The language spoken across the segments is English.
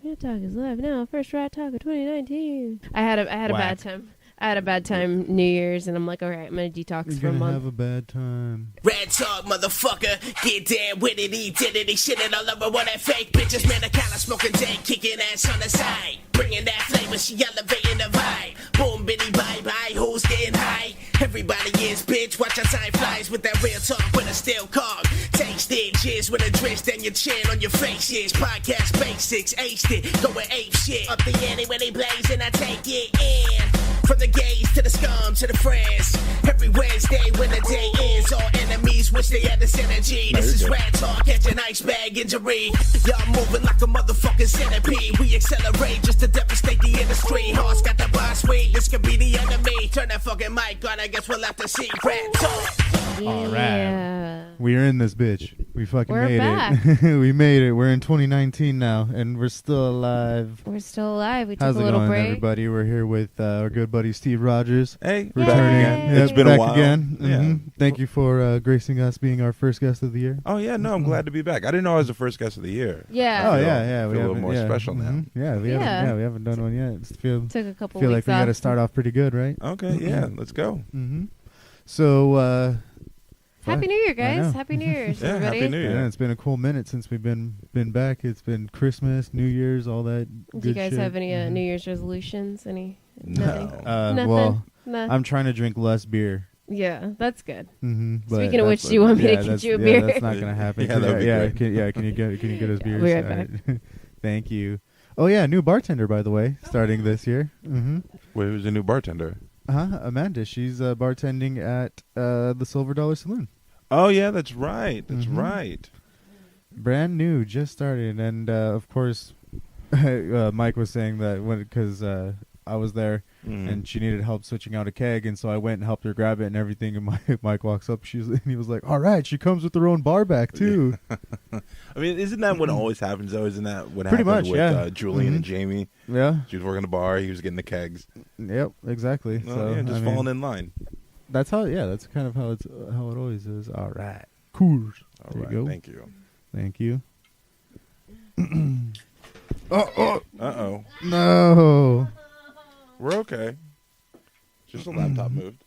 Ratt Talk is live now. First Ratt Talk of 2019. I had a bad time. I had a bad time New Year's, and I'm like, all right, I'm going to detox for a month. Have a bad time. Ratt Talk, motherfucker. Get down with it, identity, shitting all over what that fake bitches. Man, I kinda smoking dank, kicking ass on the side. Bringing that flavor, she elevating the vibe. Boom, bitty, bye-bye, who's getting high? Everybody is, bitch, watch our time flies with that real talk with a steel cog. Taste it, cheers with a drink, then your chin on your faces. Podcast basics, aced it, going ape shit. Up the ante when they blaze and I take it in. From the gays to the scum to the friends. Every Wednesday when the day ends, all enemies wish they had this energy. This is Ratt Talk, catch an ice bag injury. Y'all moving like a motherfucking centipede. We accelerate just to devastate the industry. Horse got the boss swing, this could be the enemy. Turn that fucking mic on, I guess we'll have to see Ratt Talk. Yeah. All right. We're in this bitch. We fucking We're made back. it. We made it. We're in 2019 now, and we're still alive. We're still alive. We took How's a it little going, break. everybody? We're here with our good buddy Steve Rodgers. Hey, Returning. back again. Yep, It's been back a while. again. Yeah. Thank you for gracing us being our first guest of the year. Oh yeah, no, I'm glad to be back. I didn't know I was the first guest of the year. Yeah. Oh feel- yeah. feel We a little haven't- more special now. Yeah, we haven't done one yet. Took a couple Feel weeks like we off. got to start off pretty good, right? Okay, yeah, let's go. So. Happy New Year, I guys. know. Happy New Year's, Yeah, everybody. Happy New Year. Yeah, it's been a cool minute since we've been back. It's been Christmas, New Year's, all that. Do you guys shit. have any New Year's resolutions? Any? No. Nothing? Nothing? Well, Nah. I'm trying to drink less beer. Yeah, that's good. But Speaking of which, that's- do you want me to get that's- you a beer? That's not gonna happen. Yeah, that'd be great. Can you get us beers? We'll be right All Thank you. Oh yeah, new bartender by the way, starting this year. Wait, who's the new bartender? Amanda. She's bartending at the Silver Dollar Saloon. Oh yeah, that's right. That's Mhm. right. Brand new, just started, and of course, Mike was saying that because I was there. And she needed help switching out a keg, and so I went and helped her grab it and everything. And Mike walks up, and he was like, "All right, she comes with her own bar back too." I mean, isn't that what always happens though? Isn't that what Pretty happened much, with yeah. Julian and Jamie? Yeah. She was working the bar. He was getting the kegs. Yep. Exactly. Oh, so yeah, just I mean, falling in line. That's how. Yeah. That's kind of how it always is. All right. Cool. All There right, you go. thank you. Thank you. Uh-oh. No. We're okay. Just a laptop moved.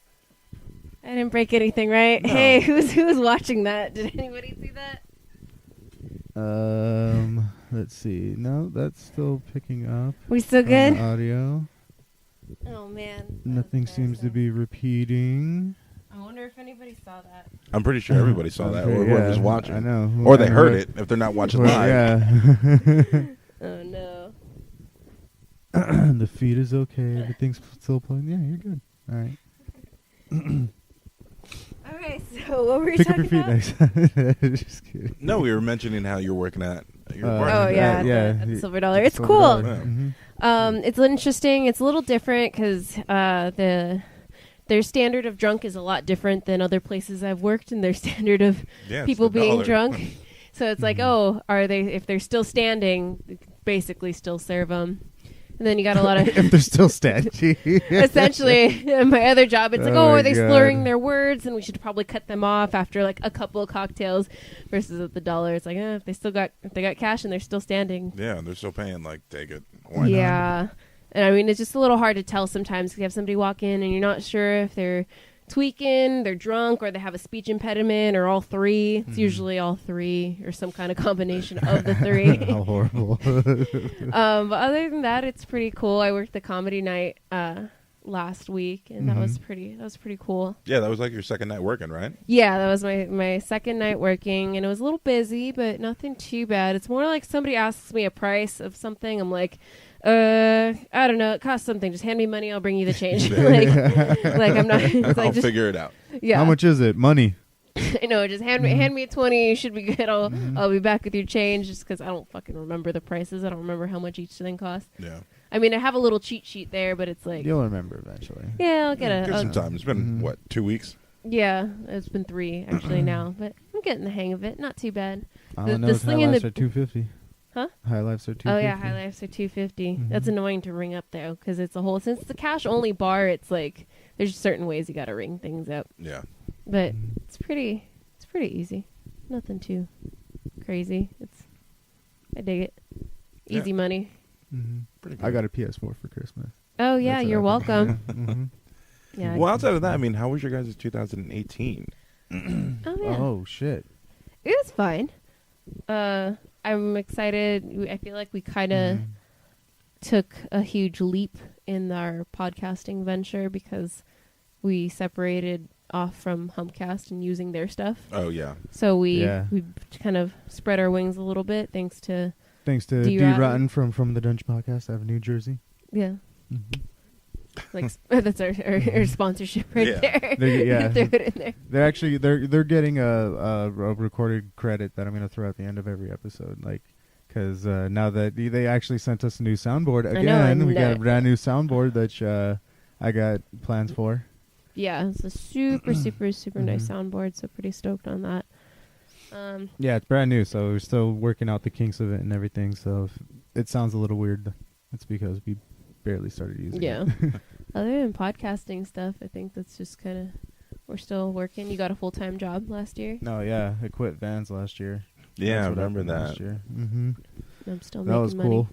I didn't break anything, right? No. Hey, who's watching that? Did anybody see that? Let's see. No, that's still picking up. We still on the good? audio. Oh man. Nothing That's seems to embarrassing. be repeating. I wonder if anybody saw that. I'm pretty sure everybody saw that, or Okay, whoever's yeah, watching. I know. Or they heard it if they're not watching live. Yeah. Oh no. The feed is okay. Everything's still playing. Yeah, you're good. All right. Okay, so what were you Pick up your talking feet about? next. Just kidding. No, we were mentioning how you're working at your bar. Oh yeah, yeah, at the Silver Dollar. It's Silver cool. Dollar. Yeah. Mhm. It's interesting. It's a little different because their standard of drunk is a lot different than other places I've worked, and their standard of Yeah, it's people the being dollar. drunk. So it's like, oh, are they? If they're still standing, basically still serve them. And then you got a lot of If they're still standing. essentially my other job. It's like, Oh oh, my are they God. slurring their words? And we should probably cut them off after like a couple of cocktails. Versus at the dollar, it's like, if they got cash and they're still standing. Yeah, they're still paying. Like, take it. Why not? Yeah. And I mean, it's just a little hard to tell sometimes because you have somebody walk in and you're not sure if they're tweaking, they're drunk, or they have a speech impediment, or all three. It's usually all three or some kind of combination of the three. How horrible. But other than that, it's pretty cool. I worked the comedy night last week, and that was pretty cool. Yeah, that was like your second night working, right? Yeah, that was my second night working, and it was a little busy, but nothing too bad. It's more like somebody asks me a price of something. I'm like, I don't know. It costs something. Just hand me money. I'll bring you the change. like I'm not. It's like I'll just, figure it out. yeah. How much is it? Money. I know. Just hand me a 20. You should be good. I'll be back with your change. Just because I don't fucking remember the prices. I don't remember how much each thing costs. Yeah. I mean, I have a little cheat sheet there, but it's like, You'll remember eventually. yeah, I'll get Give a. some time. It's been, what, 2 weeks? Yeah, it's been 3 actually now, but I'm getting the hang of it. Not too bad. All The- I know the is sling High in Lifes the- are $2.50. Huh? High Lifes are $2.50. Oh yeah, High Lifes are $2.50. That's annoying to ring up though, because it's a whole. Since it's a cash only bar, it's like there's certain ways you got to ring things up. Yeah. But it's pretty easy. Nothing too crazy. I dig it. Easy money. Pretty good. I got a PS4 for Christmas. Oh yeah, That's what you're happened. welcome. Yeah. Well, outside of that, I mean, how was your guys' 2018? Oh yeah. Oh shit. It was fine. I'm excited. I feel like we kind of took a huge leap in our podcasting venture because we separated off from Humpcast and using their stuff. Oh, yeah. So we kind of spread our wings a little bit thanks to D. Rotten from the Dungeon Podcast out of New Jersey. Yeah. Like that's our sponsorship right there. Yeah. Throw it in there. They're actually they're getting a recorded credit that I'm going to throw at the end of every episode, like, because now that they actually sent us a new soundboard again, we got a brand new soundboard that I got plans for. Yeah, it's a super nice soundboard. So pretty stoked on that. Yeah, it's brand new, so we're still working out the kinks of it and everything. So if it sounds a little weird, it's because we barely started using it. Yeah. Other than podcasting stuff, I think that's just kind of, we're still working. You got a full-time job last year? No, yeah, I quit Vans last year. Yeah, I That's what remember happened that. last year. I'm still That making was money. cool.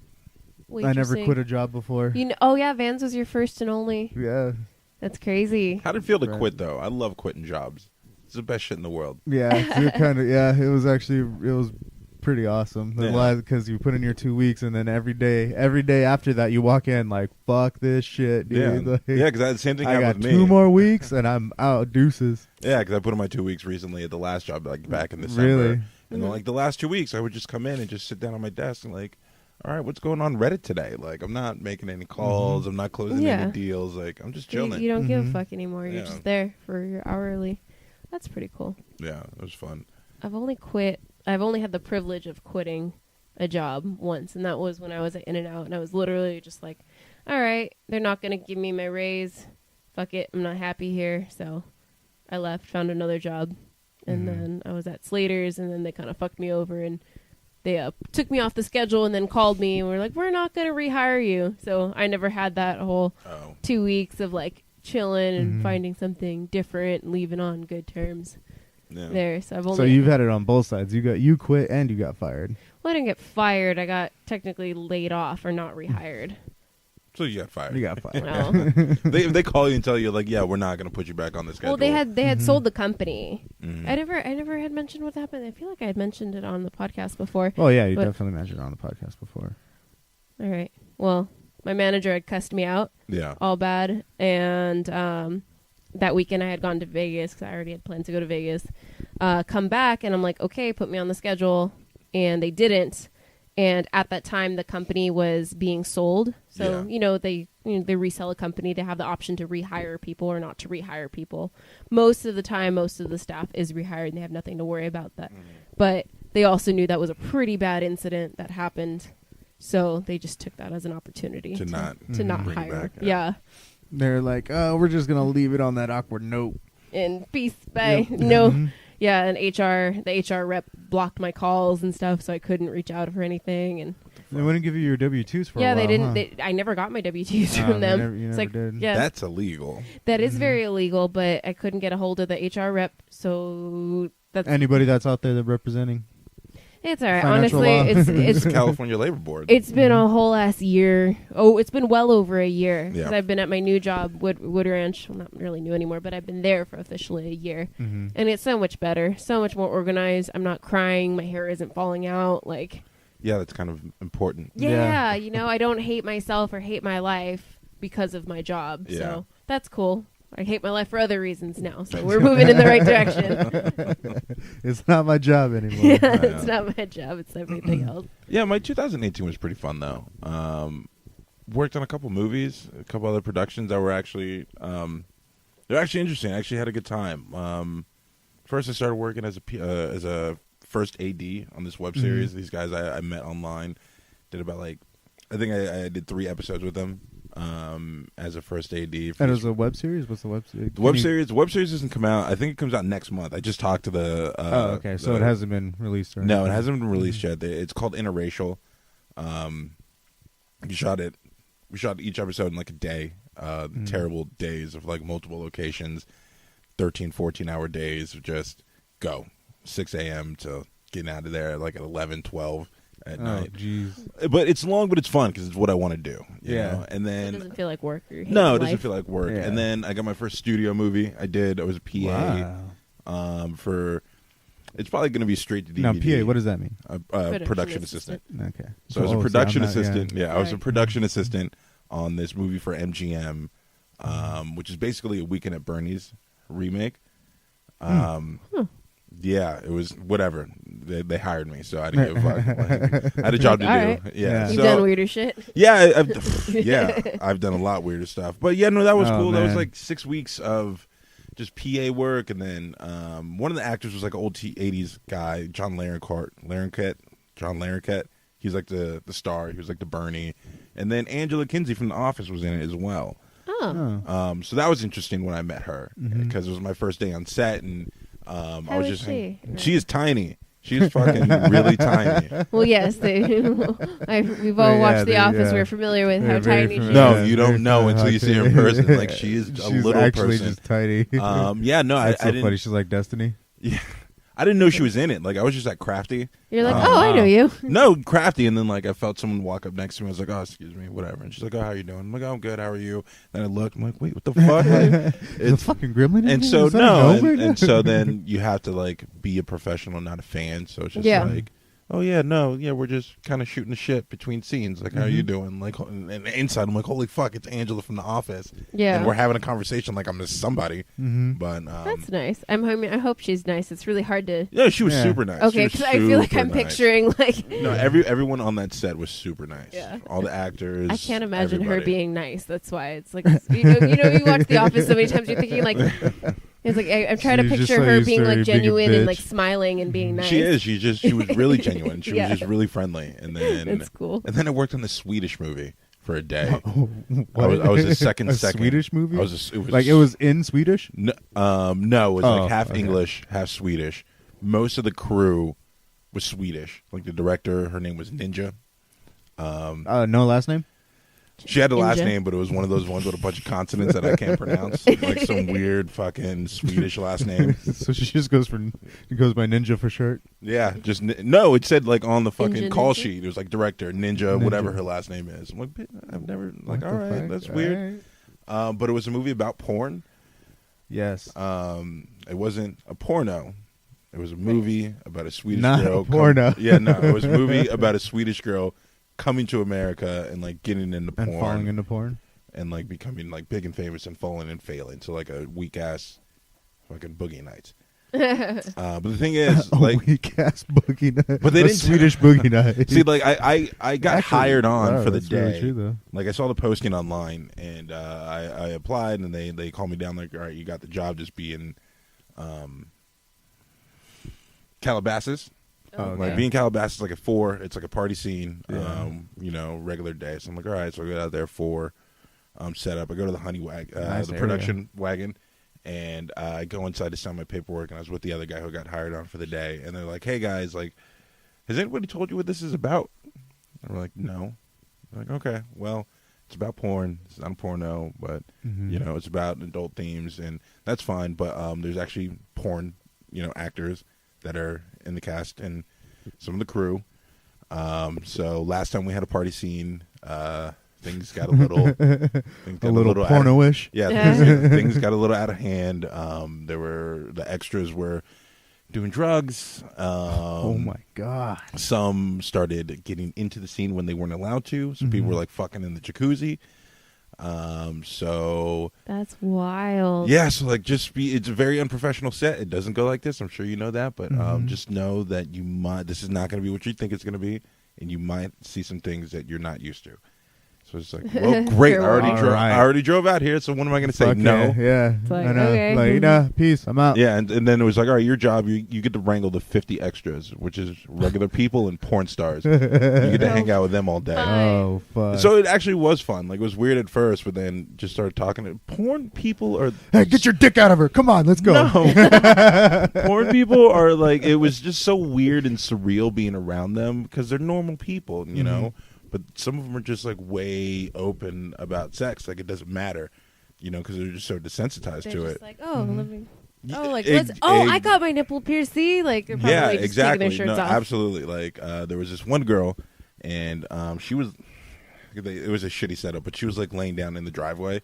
I never Waitressing. quit a job before. Oh yeah, Vans was your first and only. Yeah. That's crazy. How did it feel to Right. quit, though? I love quitting jobs. It's the best shit in the world. Yeah, it was pretty awesome. Yeah. Because you put in your 2 weeks, and then every day after that, you walk in like, fuck this shit, dude. Yeah, Like, yeah, because the same thing I happened got with me. 2 more weeks, and I'm out. Deuces. Yeah, because I put in my 2 weeks recently at the last job, like back in December. Really? And then, like, the last 2 weeks, I would just come in and just sit down on my desk and, like, all right, what's going on Reddit today? Like, I'm not making any calls. I'm not closing any deals. Like, I'm just chilling. You don't give a fuck anymore. You're Yeah. just there for your hourly. That's pretty cool. Yeah, it was fun. I've only had the privilege of quitting a job once, and that was when I was at In-N-Out, and I was literally just like, all right, they're not going to give me my raise. Fuck it. I'm not happy here. So I left, found another job, and then I was at Slater's, and then they kind of fucked me over, and they took me off the schedule and then called me, and were like, we're not going to rehire you. So I never had that whole 2 weeks of like chilling and finding something different and leaving on good terms there. So I've only... So you've had it on both sides. You quit and you got fired. Well, I didn't get fired. I got technically laid off or not rehired. So you got fired. You got fired. Well, They call you and tell you, like, yeah, we're not going to put you back on the schedule. well, they had sold the company. Mhm. I never had mentioned what happened. I feel like I had mentioned it on the podcast before. Oh yeah, you But- definitely mentioned it on the podcast before. All right. Well, my manager had cussed me out Yeah. all bad, and that weekend I had gone to Vegas because I already had planned to go to Vegas. Come back, and I'm like, okay, put me on the schedule, and they didn't. And at that time, the company was being sold. So, they resell a company. They have the option to rehire people or not to rehire people. Most of the time, most of the staff is rehired, and they have nothing to worry about that. But they also knew that was a pretty bad incident that happened. So they just took that as an opportunity To not bring it hire. back, Yeah. They're like, oh, we're just gonna leave it on that awkward note. And peace, bye. Yep. No. Yeah, and the HR rep blocked my calls and stuff, so I couldn't reach out for anything. And They wouldn't give you your W-2s for a while. they didn't. Huh? I never got my W-2s Oh, from them. you It's never like, did. yeah, That's illegal. that is very illegal. But I couldn't get a hold of the HR rep, so that's Anybody that's out there that representing. it's all right. Financial Honestly, law. it's It's the California Labor Board. it's been a whole ass year. Oh, it's been well over a year because Yeah. I've been at my new job, Wood Ranch. Well, not really new anymore, but I've been there for officially a year, and it's so much better, so much more organized. I'm not crying. My hair isn't falling out. Like, Yeah, that's kind of important. yeah, Yeah. I don't hate myself or hate my life because of my job. Yeah. So that's cool. I hate my life for other reasons now, so we're moving in the right direction. It's not my job anymore. Yeah, it's not my job; it's everything else. Yeah, my 2018 was pretty fun, though. Worked on a couple movies, a couple other productions that were actually they're actually interesting. I actually had a good time. First, I started working as a first AD on this web series. These guys I met online. Did about I think I did 3 episodes with them as a first AD. And it was a web series? What's the web series? The web series doesn't come out. I think it comes out next month. I just talked to the. Oh, okay. So it hasn't been released, right? No, it hasn't been released yet. It's called Interracial. We shot each episode in like a day. Terrible days of like multiple locations, 13, 14-hour days of just go 6 a.m. to getting out of there like at 11, 12. at night. Jeez. But it's long, but it's fun because it's what I want to do. You know? And It then doesn't feel like work. Or it life. doesn't feel like work. Yeah. And then I got my first studio movie. I was a PA for. It's probably going to be straight to DVD. Now, PA, what does that mean? Production assistant. Okay. So I was a production assistant. Yeah. I was a production assistant on this movie for MGM, which is basically a Weekend at Bernie's remake. Yeah, it was whatever. They hired me, so I didn't give a fuck. Like, I had a job to do. Right. Yeah, You've so, done weirder shit. Yeah, I've done a lot weirder stuff. But yeah, no, that was cool. Man. That was like 6 weeks of just PA work, and then one of the actors was like an old 80s guy, John Larroquette. He's like the star. He was like the Bernie, and then Angela Kinsey from The Office was in it as well. Oh. So that was interesting when I met her because it was my first day on set, and I was is just she? she is tiny. She is fucking really tiny. Well, yes, we've all watched The Office. We're familiar with how tiny she is. No, you don't know until you see her in person. Like she is a little actually person. just tiny. Yeah, no, That's I so didn't. funny. She's like Destiny. Yeah, I didn't know she was in it. Like I was just that crafty. You're like, I know you. No, crafty, and then like I felt someone walk up next to me. I was like, oh, excuse me, whatever. And she's like, oh, how you doing? I'm like, oh, I'm good. How are you? Then I looked. I'm like, wait, what the fuck? Like, It's a fucking gremlin. and so and so then you have to like be a professional, not a fan. So it's just like, oh yeah, no, yeah, we're just kind of shooting the shit between scenes. Like, how are you doing? Like, and inside, I'm like, holy fuck, it's Angela from The Office. Yeah. And we're having a conversation like I'm just somebody. But That's nice. I hope she's nice. It's really hard to. yeah, she was super nice. Okay, because I feel like I'm picturing like. No, everyone on that set was super nice. Yeah. All the actors. I can't imagine her everybody. being nice. That's why it's like you watch The Office so many times you're thinking like. It's like I'm trying to She's just picture so her used being to like being a genuine and like bitch. smiling and being nice. She is. She was really genuine. She Yeah. was just really friendly. And then That's cool. And then I worked on the Swedish movie for a day. What? I was a second. Swedish movie. It was in Swedish. No, it was like half okay. English, half Swedish. Most of the crew was Swedish. Like the director, her name was Ninja. No last name. She had a last Ninja. name, but it was one of those ones with a bunch of consonants that I can't pronounce. Like some weird fucking Swedish last name. So she just goes by Ninja for short. Yeah, just no. It said like on the fucking Ninja, call Ninja? sheet. It was like director Ninja, whatever her last name is. I'm like, I've never like. What All the right, fuck? that's All weird. right. But it was a movie about porn. Yes. It wasn't a porno. It was a movie about a Swedish Not girl. a porno. It was a movie about a Swedish girl coming to America and like getting into porn And falling into porn. and like becoming like big and famous and falling and failing. So like a weak ass fucking Boogie Nights. But the thing is, like, weak ass boogie night. But they A didn't Swedish boogie night. see, like I got Actually, hired on wow, for the that's really day. true, though. Like I saw the posting online and I applied and they called me down like, all right, you got the job. Just be in Calabasas. Oh, Like okay. being Calabasas like at 4, it's like a party scene, Yeah. regular day. So I'm like, all right, so I get out there 4, set up. I go to the Nice the area. production wagon, and I go inside to sign my paperwork. And I was with the other guy who got hired on for the day, and they're like, hey guys, like, has anybody told you what this is about? And we're like, no. I'm like, okay, well, it's about porn. It's not a porno, but it's about adult themes, and that's fine. But there's actually porn, actors that are in the cast and some of the crew. So last time we had a party scene, things got a little porno-ish. things got a little out of hand. The extras were doing drugs. Oh my god! Some started getting into the scene when they weren't allowed to. Some people were like fucking in the jacuzzi. So That's wild. yeah, so like it's a very unprofessional set. It doesn't go like this. I'm sure you know that, but just know that this is not going to be what you think it's going to be, and you might see some things that you're not used to. So it's like, well, great. I already drove out here, so what am I going to say? Fuck No. Yeah. It's like, I know. okay. Like, peace. I'm out. Yeah, and then it was like, all right, your job, you get to wrangle the 50 extras, which is regular people and porn stars. You get to hang out with them all day. Oh fuck. So it actually was fun. Like, it was weird at first, but then just started talking to porn people are... Hey, get your dick out of her. Come on, let's go. No. Porn people are like, it was just so weird and surreal being around them because they're normal people, you know? But some of them are just like way open about sex. Like it doesn't matter, because they're just so desensitized They're to just it. like, oh, let me. Oh, like I got my nipple pierced. See, like probably yeah, just exactly. taking their shirts off. Absolutely. Like there was this one girl, and she was. It was a shitty setup, but she was like laying down in the driveway,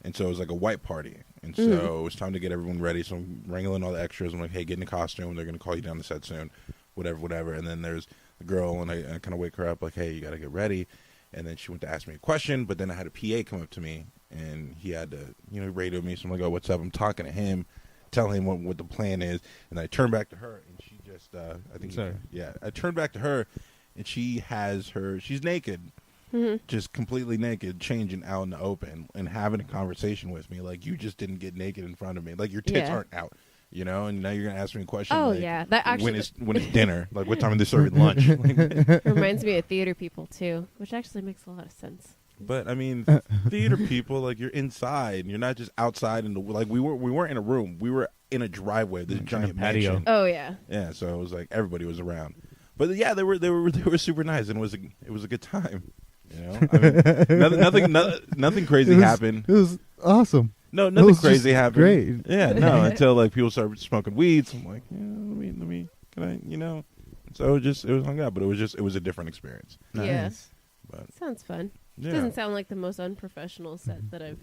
and so it was like a white party, and so it was time to get everyone ready. So I'm wrangling all the extras. I'm like, hey, get in a costume. They're gonna call you down the set soon, whatever. And then there's the girl, and I kind of wake her up like, hey, you gotta get ready. And then she went to ask me a question, but then I had a PA come up to me, and he had to, radio me. So I'm like, oh, what's up? I'm talking to him, telling him what the plan is. And I turned back to her, and she just, I turned back to her, and she's naked, just completely naked, changing out in the open, and having a conversation with me. Like, you just didn't get naked in front of me. Like, your tits aren't out. And now you're gonna ask me a question. Oh, like, yeah, that actually when it's dinner, like what time are they serving lunch? Reminds me of theater people too, which actually makes a lot of sense. But I mean, theater people, like, you're inside, and you're not just outside in the we weren't in a room, we were in a driveway, this giant patio. mansion. Oh yeah, yeah. So it was like everybody was around, but yeah, they were super nice, and it was a good time. I mean, nothing crazy happened. It was awesome. No, nothing crazy happened. Great. Yeah, no, until like people started smoking weed. So I'm like, let me, can I, So it was hung out, but it was a different experience. Nice. Yeah. But Sounds fun. yeah. Doesn't sound like the most unprofessional set that I've.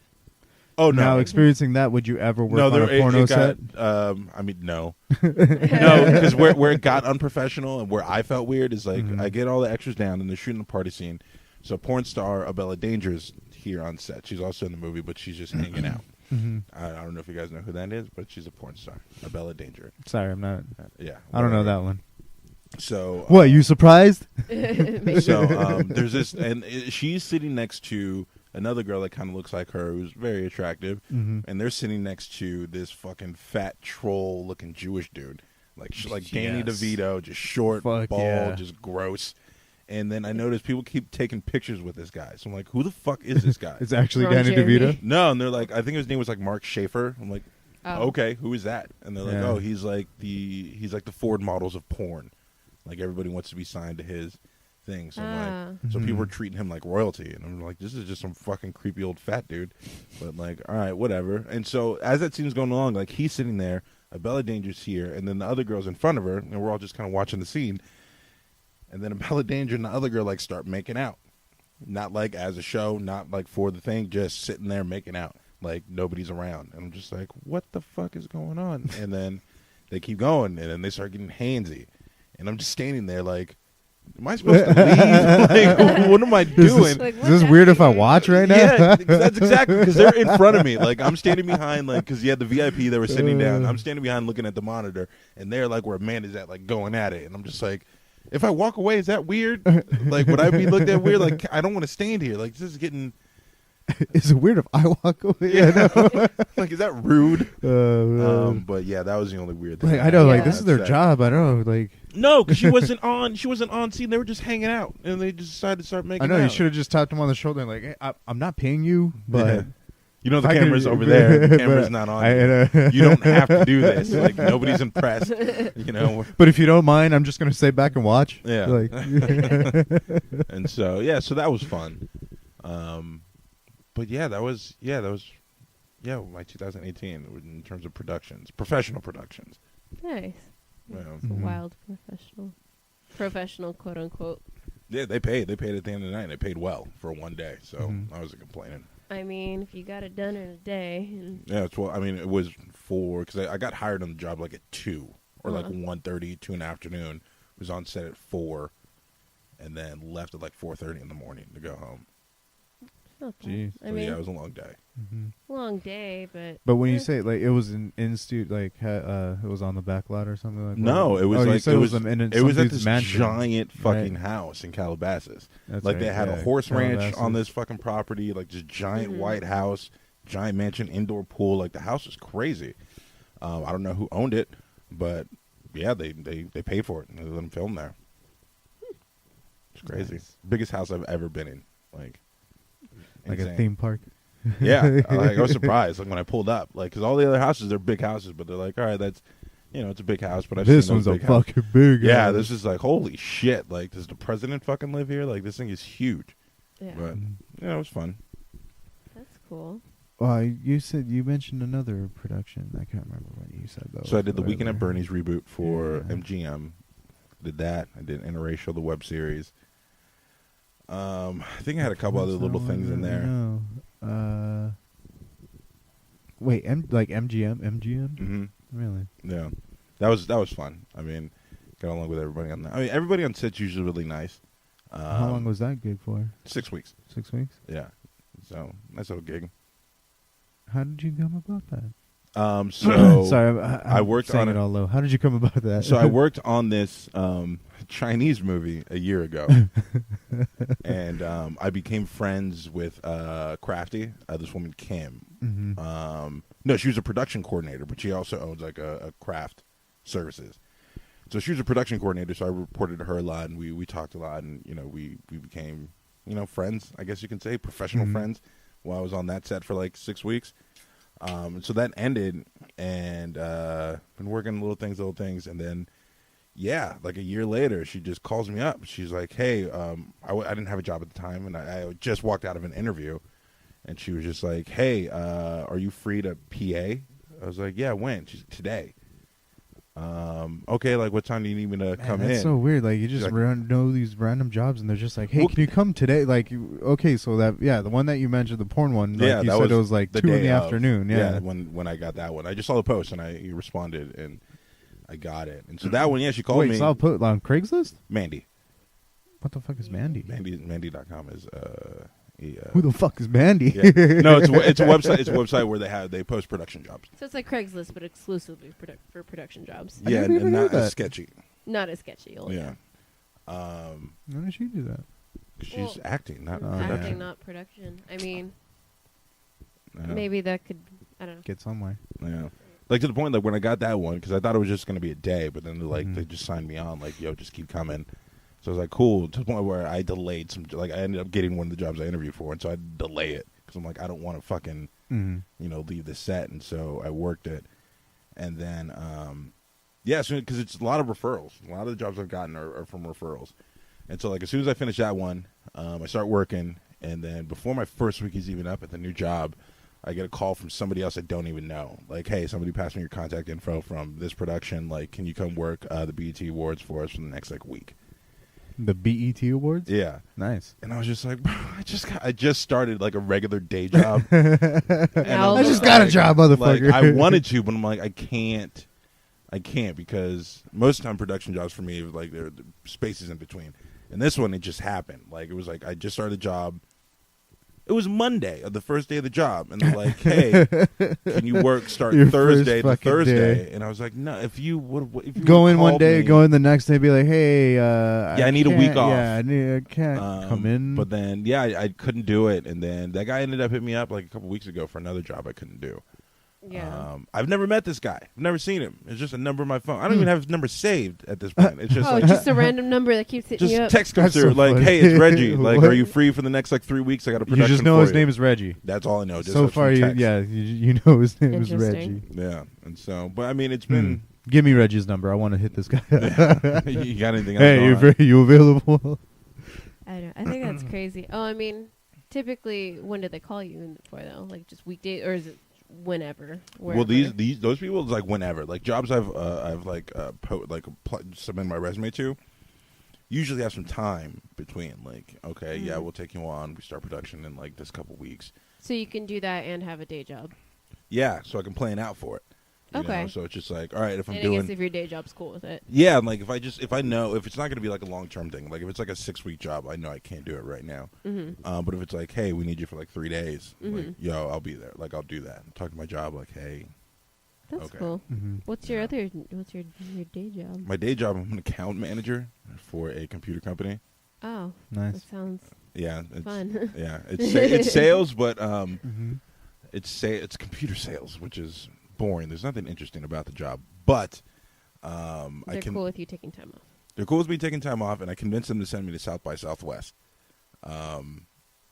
Oh no! Now experiencing that, would you ever work on a porno set? I mean, no, no, because where it got unprofessional and where I felt weird is like I get all the extras down and they're shooting a party scene. So porn star Bella Danger's here on set. She's also in the movie, but she's just hanging out. I don't know if you guys know who that is, but she's a porn star, Bella Danger. Sorry, I'm not. Yeah, I don't know that one. So what? You surprised? So there's this, and she's sitting next to another girl that kind of looks like her, who's very attractive, and they're sitting next to this fucking fat troll-looking Jewish dude, like Danny DeVito, just short, bald, just gross. And then I noticed people keep taking pictures with this guy. So I'm like, who the fuck is this guy? It's actually Danny DeVito? No, and they're like, I think his name was like Mark Schaefer. I'm like, okay, who is that? And they're like, oh, he's like the Ford models of porn. Like everybody wants to be signed to his thing. So I'm like, so people were treating him like royalty. And I'm like, this is just some fucking creepy old fat dude. But like, all right, whatever. And so as that scene's going along, like he's sitting there, Bella Danger's here, and then the other girl's in front of her, and we're all just kind of watching the scene. And then Bella Danger and the other girl like start making out, not like as a show, not like for the thing, just sitting there making out, like nobody's around. And I'm just like, what the fuck is going on? And then they keep going, and then they start getting handsy, and I'm just standing there like, am I supposed to leave? Like, what am I doing? Is this weird if I watch right now? Yeah, that's exactly, because they're in front of me. Like I'm standing behind, like because you had the VIP, they were sitting down. I'm standing behind looking at the monitor, and they're like where Amanda's at, like going at it, and I'm just like, if I walk away, is that weird? Like, would I be looked at weird? Like, I don't want to stand here. Like, this is getting... Is it weird if I walk away? Yeah, no. Like, is that rude? But yeah, that was the only weird thing. Like, I know, like, this is their job. I don't know, like... No, because she wasn't on scene. They were just hanging out, and they just decided to start making out. I know, you should have just tapped him on the shoulder and like, hey, I'm not paying you, but... Yeah. You know the camera's over there. The camera's not on. You don't have to do this. Like nobody's impressed. But if you don't mind, I'm just gonna stay back and watch. Yeah. Like. And so so that was fun. But that was my 2018 in terms of productions, professional productions. Nice. Yeah. It's a wild professional quote unquote. Yeah, they paid. They paid at the end of the night. And they paid well for one day. So I wasn't complaining. I mean, if you got it done in a day. Yeah, it's I mean, it was 4 because I got hired on the job like at 2 or like 1:30, 2 in the afternoon. Was on set at 4, and then left at like 4:30 in the morning to go home. Jeez. I mean, it was a long day. Long day, but. But when you say like it was in studio, like it was on the back lot or something like that. No, it was like it was at this mansion. giant fucking house in Calabasas. That's like right, they had a horse Calabasas. ranch on this fucking property, like this giant white house, giant mansion, indoor pool. Like the house was crazy. I don't know who owned it, but yeah, they paid for it and they let them film there. It's crazy. Nice. Biggest house I've ever been in. Like insane. A theme park. Yeah, I was surprised like when I pulled up, like because all the other houses they're big houses, but they're like, all right, that's it's a big house, but this one's a fucking big. Yeah, house. this is like holy shit. Like, does the president fucking live here? Like, this thing is huge. Yeah, but it was fun. That's cool. You mentioned another production. I can't remember what you said though. So I did the Weekend at Bernie's reboot for MGM. Did that. I did Interracial, the web series. I think I had a couple other little things in there. No. Wait, like MGM? Mm-hmm. Really? Yeah, that was fun. I mean, got along with everybody on that. I mean, everybody on set's usually really nice. How long was that gig for? 6 weeks. 6 weeks? Yeah, so nice little gig. How did you come about that? So sorry, I worked saying on it all low. How did you come about that? So I worked on this Chinese movie a year ago, and I became friends with Crafty, this woman Kim. Mm-hmm. No, she was a production coordinator, but she also owns like a craft services. So she was a production coordinator, so I reported to her a lot, and we talked a lot, and we became friends, I guess you can say, professional friends. While I was on that set for like 6 weeks. So that ended, and been working little things, and then, like a year later, she just calls me up. She's like, hey, I didn't have a job at the time, and I just walked out of an interview, and she was just like, hey, are you free to PA? I was like, yeah, when? She's like, today. Okay, like what time do you need me to come in? That's so weird. Like you just know these random jobs, and they're just like, "Hey, can you come today?" Like, okay, so the one that you mentioned, the porn one, like you said it was like 2 in the afternoon. Yeah, when I got that one, I just saw the post and I responded and I got it. And so that one, she called me. Wait, so I'll put it on Craigslist. Mandy. What the fuck is Mandy? Mandy.com is who the fuck is Mandy? Yeah. No, it's a website. It's a website where they post production jobs. So it's like Craigslist, but exclusively for production jobs. Yeah, and not as sketchy. Not as sketchy. Yeah. Why did she do that? She's acting, not acting, production. not production. I mean, maybe that could. I don't know. Get somewhere. Yeah. Like to the point, like when I got that one, because I thought it was just going to be a day, but then they just signed me on, like, yo, just keep coming. So I was like, cool, to the point where I delayed some, like I ended up getting one of the jobs I interviewed for, and so I had to delay it, because I'm like, I don't want to fucking, leave the set, and so I worked it. And then, so because it's a lot of referrals. A lot of the jobs I've gotten are from referrals. And so, like, as soon as I finish that one, I start working, and then before my first week is even up at the new job, I get a call from somebody else I don't even know. Like, hey, somebody passed me your contact info from this production. Like, can you come work the BET Awards for us for the next, like, week? The BET Awards? Yeah. Nice. And I was just like, bro, I just started, like, a regular day job. I just got a job, motherfucker. Like, I wanted to, but I'm like, I can't because most of the time production jobs for me, like, there are spaces in between. And this one, it just happened. Like, it was like, I just started the job. It was Monday, the first day of the job, and they're like, "Hey, can you start Thursday to Thursday?" Day. And I was like, "No, if you go in one day, go in the next day, be like, hey, I need a week off. Yeah, I can't come in." But then, I couldn't do it, and then that guy ended up hitting me up like a couple weeks ago for another job I couldn't do. Yeah. I've never met this guy. I've never seen him. It's just a number on my phone. I don't even have his number saved at this point. It's just just a random number that keeps hitting you up. Just text comes That's through so like, funny. "Hey, it's Reggie. Like, are you free for the next like 3 weeks? I got a production." You just know for his you." name is Reggie. That's all I know. Just So far, you know his name is Interesting. Reggie. Yeah, and so, but I mean, it's been. Give me Reggie's number. I want to hit this guy. You got anything else? Hey, you available? I don't. I think that's crazy. Oh, I mean, typically, when do they call you for though? Like just weekdays, or is it whenever? Wherever? Well, those people, it's like whenever. Like jobs I've submitted my resume to, usually have some time between. Like, okay, yeah, we'll take you on. We start production in like this couple weeks. So you can do that and have a day job. Yeah, so I can plan out for it. You know? So it's just like, all right, if I'm doing. I guess if your day job's cool with it. Yeah, like if I know if it's not going to be like a long-term thing, like if it's like a 6-week job, I know I can't do it right now. But if it's like, hey, we need you for like 3 days, like, yo, I'll be there. Like I'll do that. Talk to my job, like, hey. That's okay. cool. What's your day job? My day job, I'm an account manager for a computer company. Oh, nice. That sounds it's, fun. Yeah, it's sales, but it's computer sales, which is boring. There's nothing interesting about the job, but they're cool with you taking time off. They're cool with me taking time off, and I convinced them to send me to South by Southwest,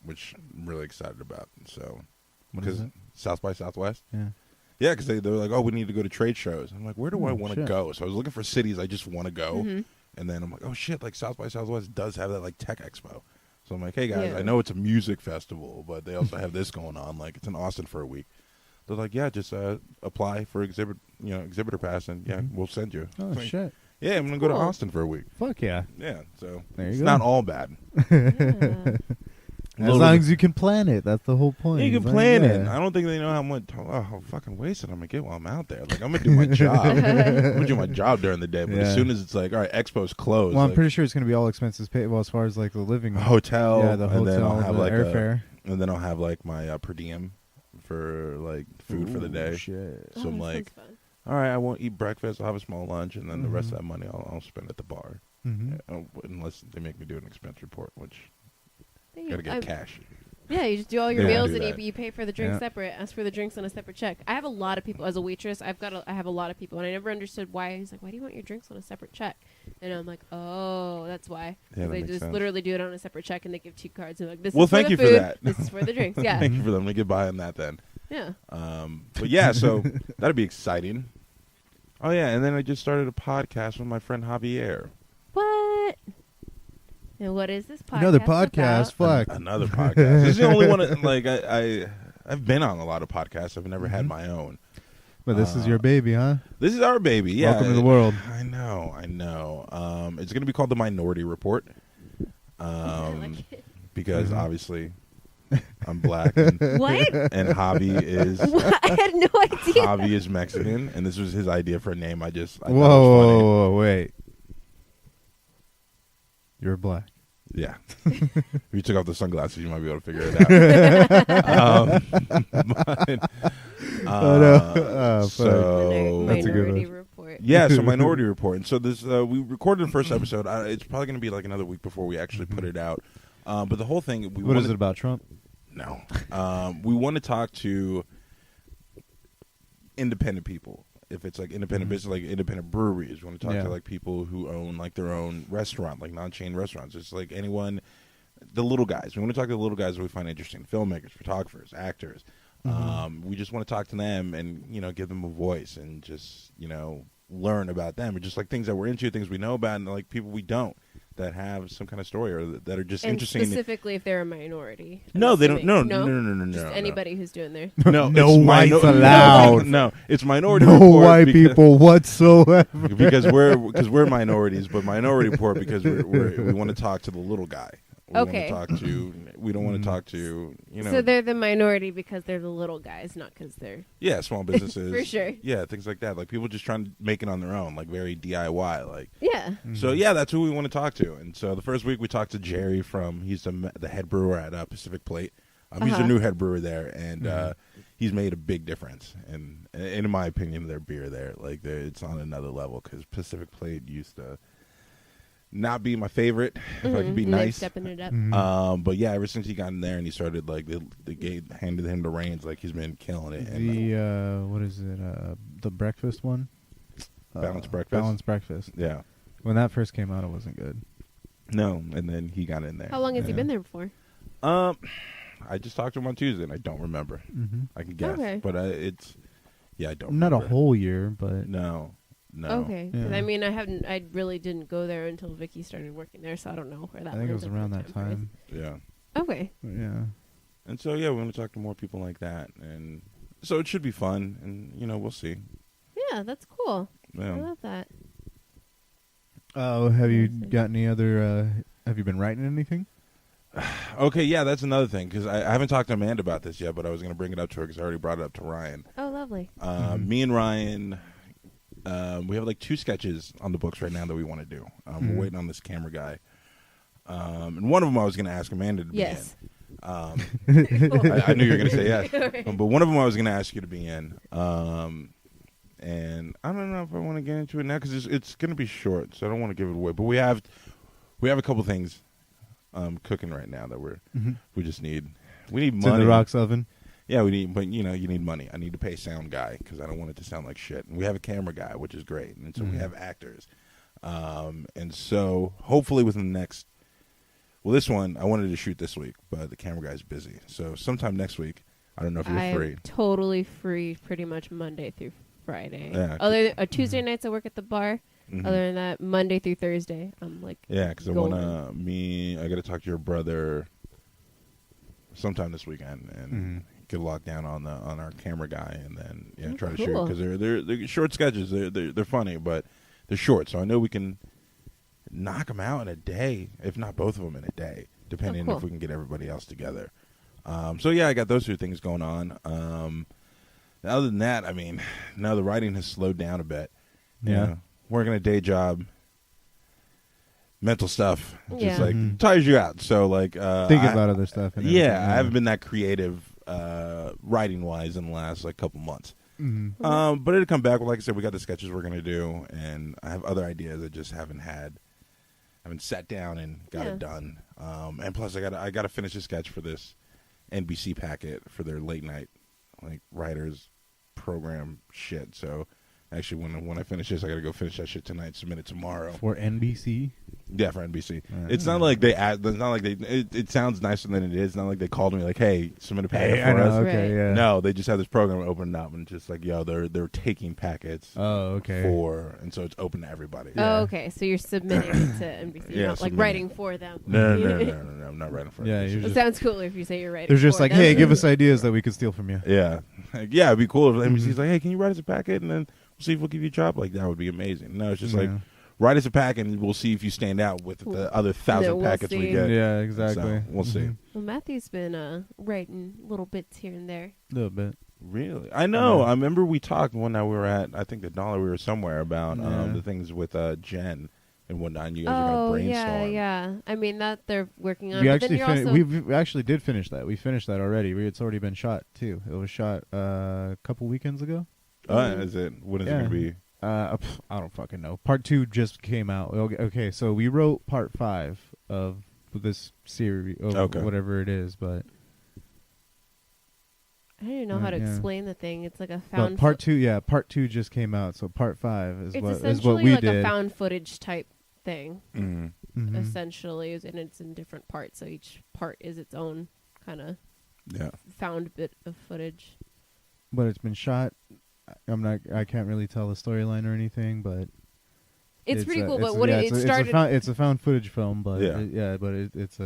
which I'm really excited about. So, because South by Southwest, yeah, because they were like, oh, we need to go to trade shows. I'm like, where do I want to go? So I was looking for cities I just want to go, and then I'm like, oh shit, like South by Southwest does have that like tech expo. So I'm like, hey guys, I know it's a music festival, but they also have this going on. Like, it's in Austin for a week. They're like, yeah, just apply for exhibitor pass, and we'll send you. Oh shit! Yeah, I'm gonna go to Austin for a week. Fuck yeah! Yeah, so there it's not all bad. As long as you can plan it, that's the whole point. You can plan it. I don't think they know how fucking wasted I'm gonna get while I'm out there. Like, I'm gonna do my job. I'm gonna do my job during the day. But as soon as it's like, all right, Expo's closed. Well, I'm pretty sure it's gonna be all expenses paid. Well, as far as like the living, hotel, the hotel, and then I'll have the like airfare, and then I'll have like my per diem for like food for the day. Shit. So I'm like, all right, I won't eat breakfast. I'll have a small lunch, and then the rest of that money I'll spend at the bar, unless they make me do an expense report, which gotta get cash. Yeah, you just do all your meals and that. you pay for the drinks separate. Ask for the drinks on a separate check. I have a lot of people as a waitress. I have a lot of people, and I never understood why. He's like, "Why do you want your drinks on a separate check?" And I'm like, "Oh, that's why." Yeah, they just literally do it on a separate check, and they give 2 cards. And like, "This well, is for thank the you food. for that. This is for the drinks." Yeah, thank you for them. Let me get by on that then. Yeah. But yeah, so that'd be exciting. Oh yeah, and then I just started a podcast with my friend Javier. What? And what is this podcast? Another podcast. Fuck. Another podcast. This is the only one. Like I've been on a lot of podcasts. I've never had my own. But this is your baby, huh? This is our baby. Yeah. Welcome to the world. I know. It's going to be called The Minority Report. Because obviously I'm black. And, what? And Javi is. What? I had no idea. Javi is Mexican, and this was his idea for a name. I thought it was funny. Whoa, wait. You're black. Yeah. If you took off the sunglasses, you might be able to figure it out. So that's a good Minority one. Report. Yeah, so Minority Report. And so this we recorded the first episode. It's probably going to be like another week before we actually put it out. But the whole thing, what is it about Trump? No, we want to talk to independent people. If it's like independent business, like independent breweries, we want to talk to like people who own like their own restaurant, like non-chain restaurants. It's like anyone, the little guys. We want to talk to the little guys that we find interesting: filmmakers, photographers, actors. We just want to talk to them and give them a voice and just learn about them, or just like things that we're into, things we know about, and like people we don't that have some kind of story or that are just and interesting. Specifically, if they're a minority. No, they don't. No. Just anybody who's doing there. No whites allowed. No, it's minority. No white people whatsoever. Because we're minorities, but Minority Report because we want to talk to the little guy. We don't want to talk to So they're the minority because they're the little guys, not because they're small businesses for sure. Yeah, things like that. Like people just trying to make it on their own, like very DIY. Like So that's who we want to talk to. And so the first week we talked to Jerry he's the head brewer at Pacific Plate. He's the new head brewer there, and he's made a big difference. And in my opinion, their beer there, like it's on another level because Pacific Plate used to not be my favorite. If I could be nice, stepping it up. But yeah, ever since he got in there and he started like they handed him the reins, like he's been killing it. And, what is it? The breakfast one. Balanced breakfast. Balanced breakfast. Yeah. When that first came out, it wasn't good. No, and then he got in there. How long has he been there for? I just talked to him on Tuesday and I don't remember. I can guess, but I don't. Not remember. a whole year, but no. Okay, because I mean, I really didn't go there until Vicky started working there, so I don't know where that. I think it was around that time. Yeah. Okay. Yeah. And so we want to talk to more people like that, and so it should be fun, and we'll see. Yeah, that's cool. Yeah. I love that. Oh, have you got any other? Have you been writing anything? Okay, yeah, that's another thing because I haven't talked to Amanda about this yet, but I was going to bring it up to her because I already brought it up to Ryan. Oh, lovely. Me and Ryan. We have like 2 sketches on the books right now that we want to do. We're waiting on this camera guy. And one of them I was going to ask Amanda to be in. I knew you were going to say yes. But one of them I was going to ask you to be in. And I don't know if I want to get into it now because it's going to be short, so I don't want to give it away. But we have a couple things cooking right now that we just need. We need money. It's in the Rock's oven. Yeah, we need, but you need money. I need to pay sound guy because I don't want it to sound like shit. And we have a camera guy, which is great, and so we have actors. And so hopefully within the next, this one I wanted to shoot this week, but the camera guy's busy. So sometime next week, I don't know if you're free. I'm totally free, pretty much Monday through Friday. Yeah. Other Tuesday nights I work at the bar, Other than that, Monday through Thursday, I'm like, Yeah, because I golden. I got to talk to your brother sometime this weekend and get locked down on our camera guy, and then try to shoot cool. because they're short sketches. They're funny, but they're short, so I know we can knock them out in a day, if not both of them in a day, depending cool. if we can get everybody else together. So yeah, I got those two things going on. Other than that, I mean, now the writing has slowed down a bit. Yeah. Working a day job, mental stuff just Yeah. tires you out. So like Think about other stuff. And everything, I haven't been that creative writing wise in the last couple months. But it'll come back. Like I said, we got the sketches we're gonna do, and I have other ideas that just haven't sat down and got it done. And plus, I gotta finish a sketch for this NBC packet for their late night writers program shit. So actually, when I finish this, I gotta go finish that shit tonight. Submit it tomorrow for NBC. Yeah, for NBC. It's not like they add. It's not like they. It sounds nicer than it is. It's not like they called me like, "Hey, submit a packet for us." Okay, yeah. No, they just have this program opened up and just like, yo, they're taking packets. Oh, okay. And so it's open to everybody. Oh, okay. So you're submitting to NBC, Yeah, not like submitting. writing for them. No, I'm not writing for Yeah, NBC. you're It just, sounds cooler if you say you're writing. they're just for like, them. hey, give us ideas that we could steal from you. Yeah, yeah, it'd be cool if NBC's like, hey, can you write us a packet and then we'll see if we'll give you a job. Like that would be amazing. No, it's just like, write us a packet and we'll see if you stand out with the other 1,000 we'll packets we see. get. Yeah, exactly. So, we'll see. Well, Matthew's been writing little bits here and there. A little bit. Really? I know. I remember we talked one night we were at, I think the Dollar, we were somewhere about the things with Jen and whatnot, and you guys are going to brainstorm. yeah. I mean, that they're working on. We but then actually you're also... we actually did finish that. We finished that already. It's already been shot too. It was shot a couple weekends ago. Is it? When is it going to be? I don't fucking know. Part 2 just came out. Okay, so we wrote part 5 of this series, whatever it is, but I don't even know how to explain the thing. It's like a found. But part 2 just came out. So part 5 is it's what essentially we like did. a found footage type thing. Mm-hmm. Essentially, and it's in different parts. So each part is its own kind of found bit of footage. But it's been shot. I can't really tell the storyline or anything, but it's pretty cool. But what it started, it's a found footage film, but it's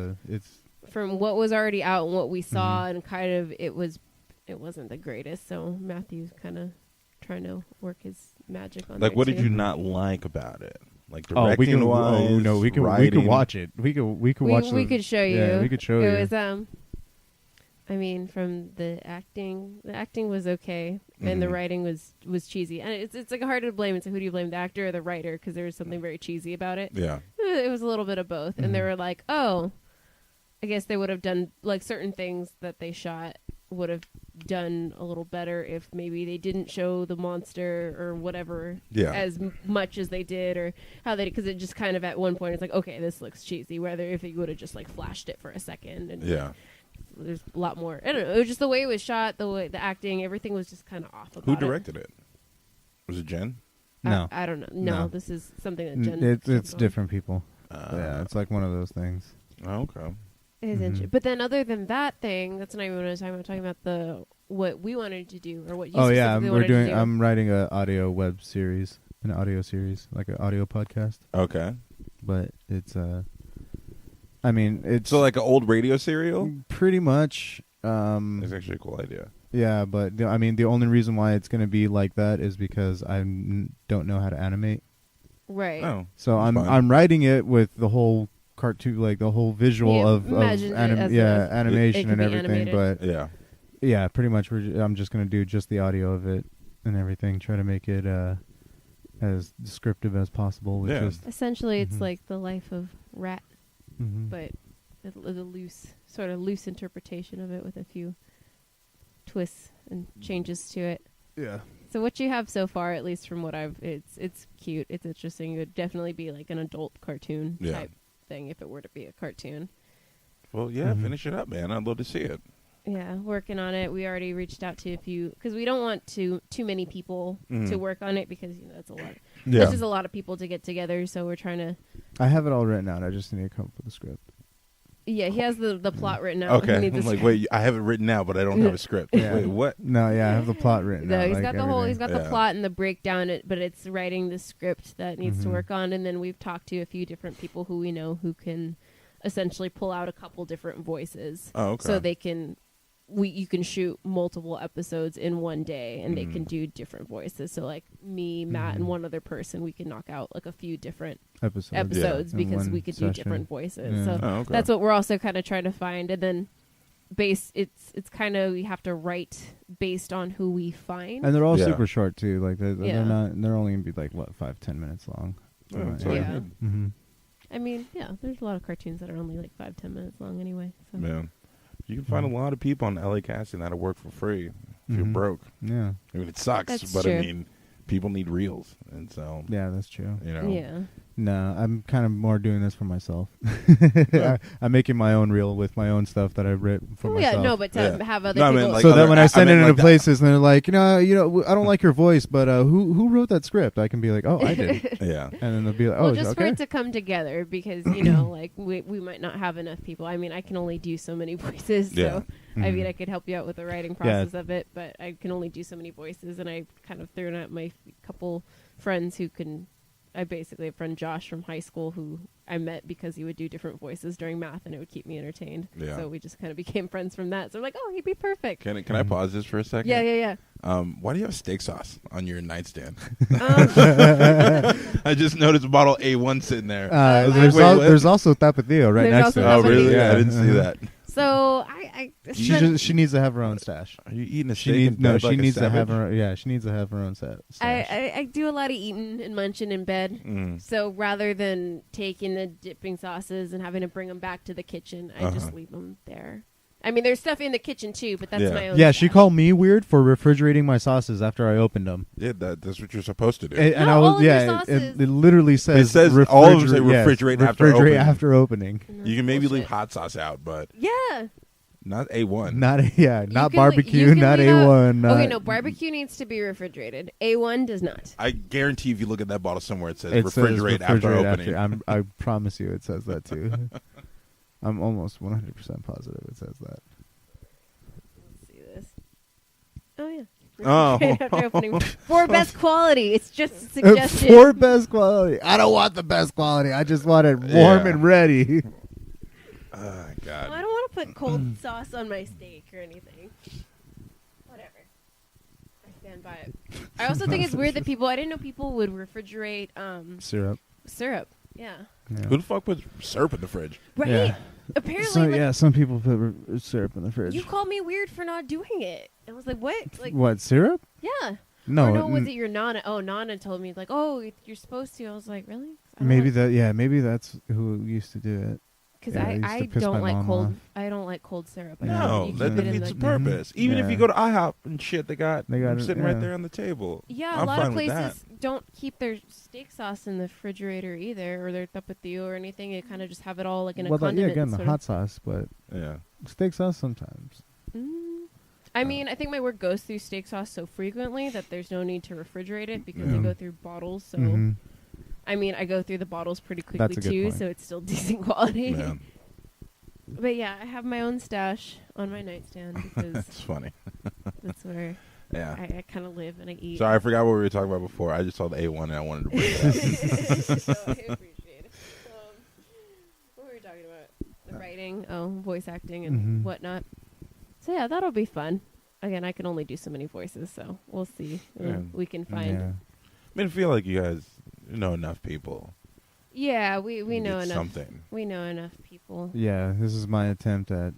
from what was already out and what we saw, and kind of it wasn't the greatest. So Matthew's kind of trying to work his magic on. Like, what did you not like about it? Like directing wise? Oh no, we could watch it. We could watch. We could show you. Yeah, we could show you. It was I mean, from the acting was okay, and the writing was cheesy. And it's like hard to blame. It's like, who do you blame, the actor or the writer? Because there was something very cheesy about it. Yeah, it was a little bit of both. And they were like, oh, I guess they would have done like certain things that they shot would have done a little better if maybe they didn't show the monster or whatever as much as they did, or how they, because it just kind of at one point it's like, okay, this looks cheesy. Whether if you would have just like flashed it for a second and there's a lot more. I don't know. It was just the way it was shot, the way the acting, everything was just kind of off about it. Who directed it? Was it Jen? No, I don't know. No, this is something that Jen. It's different people. Yeah, it's like one of those things. Oh, okay. It is interesting. But then, other than that thing, that's not even what I was talking about. I'm talking about what we wanted to do, or what you specifically wanted to do. I'm writing an audio web series, like an audio podcast. Okay, but it's I mean, it's so like an old radio serial. Pretty much. It's actually a cool idea. Yeah, but I mean, the only reason why it's going to be like that is because I don't know how to animate. Right. Oh, so I'm writing it with the whole cartoon, like the whole visual of animation and everything. Animated. But yeah, pretty much. I'm just going to do just the audio of it and everything. Try to make it as descriptive as possible. Which is essentially it's like the life of Ratt. But a loose interpretation of it with a few twists and changes to it. Yeah. So what you have so far, at least from what it's cute, it's interesting. It would definitely be like an adult cartoon type thing if it were to be a cartoon. Well, finish it up, man. I'd love to see it. Yeah, working on it. We already reached out to a few, because we don't want too many people to work on it, because that's a lot. That's just a lot of people to get together. So we're trying to. I have it all written out. I just need to come up with a script. Yeah, he has the plot written out. Okay, He needs I'm a like, script. wait, I have it written out, but I don't have a script. Yeah. Wait, what? No, yeah, I have the plot written No, out. he's like got the whole. He's everything. got the plot and the breakdown. But it's writing the script that needs to Mhm. work on. And then we've talked to a few different people who we know who can essentially pull out a couple different voices. Oh, okay. So they can. You can shoot multiple episodes in one day, and they Mm. can do different voices. So like me, Matt, and one other person, we can knock out like a few different episodes in because one we could do session. different voices. Yeah. So Oh, okay. that's what we're also kind of trying to find. And then it's kind of, we have to write based on who we find. And they're all Yeah. super short too. Like they're Yeah. not. They're only gonna be like what 5-10 minutes long. Oh, that's Yeah. all Yeah. good. Mm-hmm. I mean, yeah, there's a lot of cartoons that are only like 5-10 minutes long anyway. So. Man, you can find a lot of people on LA Casting that'll work for free if you're Mhm. broke. Yeah. I mean, it sucks, That's but I true. mean, people need reels, and so Yeah, that's true. you know. Yeah. No, I'm kind of more doing this for myself. I'm making my own reel with my own stuff that I've written for Oh myself. yeah, no, but to Yeah. have other No, I mean, people. like so that other- when I send I it mean, into like that. places and they're like, I don't like your voice, but who wrote that script? I can be like, oh, I did, Yeah. and then they'll be like, oh, well, just for okay. it to come together, because like we might not have enough people. I mean, I can only do so many voices. So Yeah. I mean, Mhm. I could help you out with the writing Yeah. process of it, but I can only do so many voices, and I kind of threw out my couple friends who can. I basically have a friend Josh from high school who I met because he would do different voices during math, and it would keep me entertained. Yeah. So we just kind of became friends from that. So I'm like, oh, he'd be perfect. Can I pause this for a second? Yeah. Why do you have steak sauce on your nightstand? Um, I just noticed a bottle A1 sitting there. There's, Wait, what? there's also Tapatio right There's next also to it. Oh, really? Yeah. I didn't see that. so She needs to have her own stash. Are you eating a She steak needs in bed like a to have savage? her. Yeah, she needs to have her own stash. I do a lot of eating and munching in bed. Mm. So rather than taking the dipping sauces and having to bring them back to the kitchen, I just leave them there. I mean, there's stuff in the kitchen too, but that's Yeah. my own. Yeah, she stash. called me weird for refrigerating my sauces after I opened them. Yeah, that's what you're supposed to do. And Not I all was of your it sauces. literally says It says all of them say refrigerate after opening. after opening. No, You can maybe bullshit. leave hot sauce out, but Yeah. not A1. Not not You can barbecue, you can not leave out- A1. Okay, no, barbecue needs to be refrigerated. A1 does not. I guarantee if you look at that bottle somewhere, it says It refrigerate, says after opening. I promise you, it says that too. I'm almost 100% positive it says that. Let's see this. Oh yeah. Oh. Refrigerate after opening. For best quality. It's just a suggestion. For best quality. I don't want the best quality. I just want it warm Yeah. and ready. Oh, God. I don't want to put cold sauce on my steak or anything. Whatever. I stand by it. I also think it's weird that I didn't know people would refrigerate Syrup. syrup. Yeah. Yeah. Who the fuck puts syrup in the fridge? Right? Yeah. Apparently, So, like, some people put syrup in the fridge. you called me weird for not doing it. I was like, what? Like, What, syrup? yeah. No. Or no, was it your Nana? Oh, Nana told me, like, oh, you're supposed to. I was like, really? Maybe that's who used to do it. Because Yeah, I used to I piss don't my like mom cold. off. I don't like cold syrup. I No, you that keep it in, defeats the like, purpose. Even if Yeah. you go to IHOP and shit, they got They got them it, sitting yeah. right there on the table. Yeah, I'm a lot fine of with places don't keep their steak sauce in the refrigerator either, or their tapatio or anything. They kind of just have it all like in a condiment. again, the sort hot sauce, but that. Yeah. steak sauce sometimes. I mean, I think my work goes through steak sauce so frequently that there's no need to refrigerate it because they Yeah. go through bottles. So, Mhm. I mean, I go through the bottles pretty quickly That's a good too, point. so it's still decent quality. Man, But yeah, I have my own stash on my nightstand because it's funny. that's where Yeah. I kind of live and I eat. Sorry, I forgot what we were talking about before. I just saw the A1 and I wanted to bring it up. So I appreciate it. What were we talking about? The writing, voice acting and Mhm. whatnot. So yeah, that'll be fun. Again, I can only do so many voices, so we'll see. Yeah. We can find. Yeah. I mean, I feel like you guys know enough people. Yeah, we to know get enough. something. We know enough people. Yeah, this is my attempt at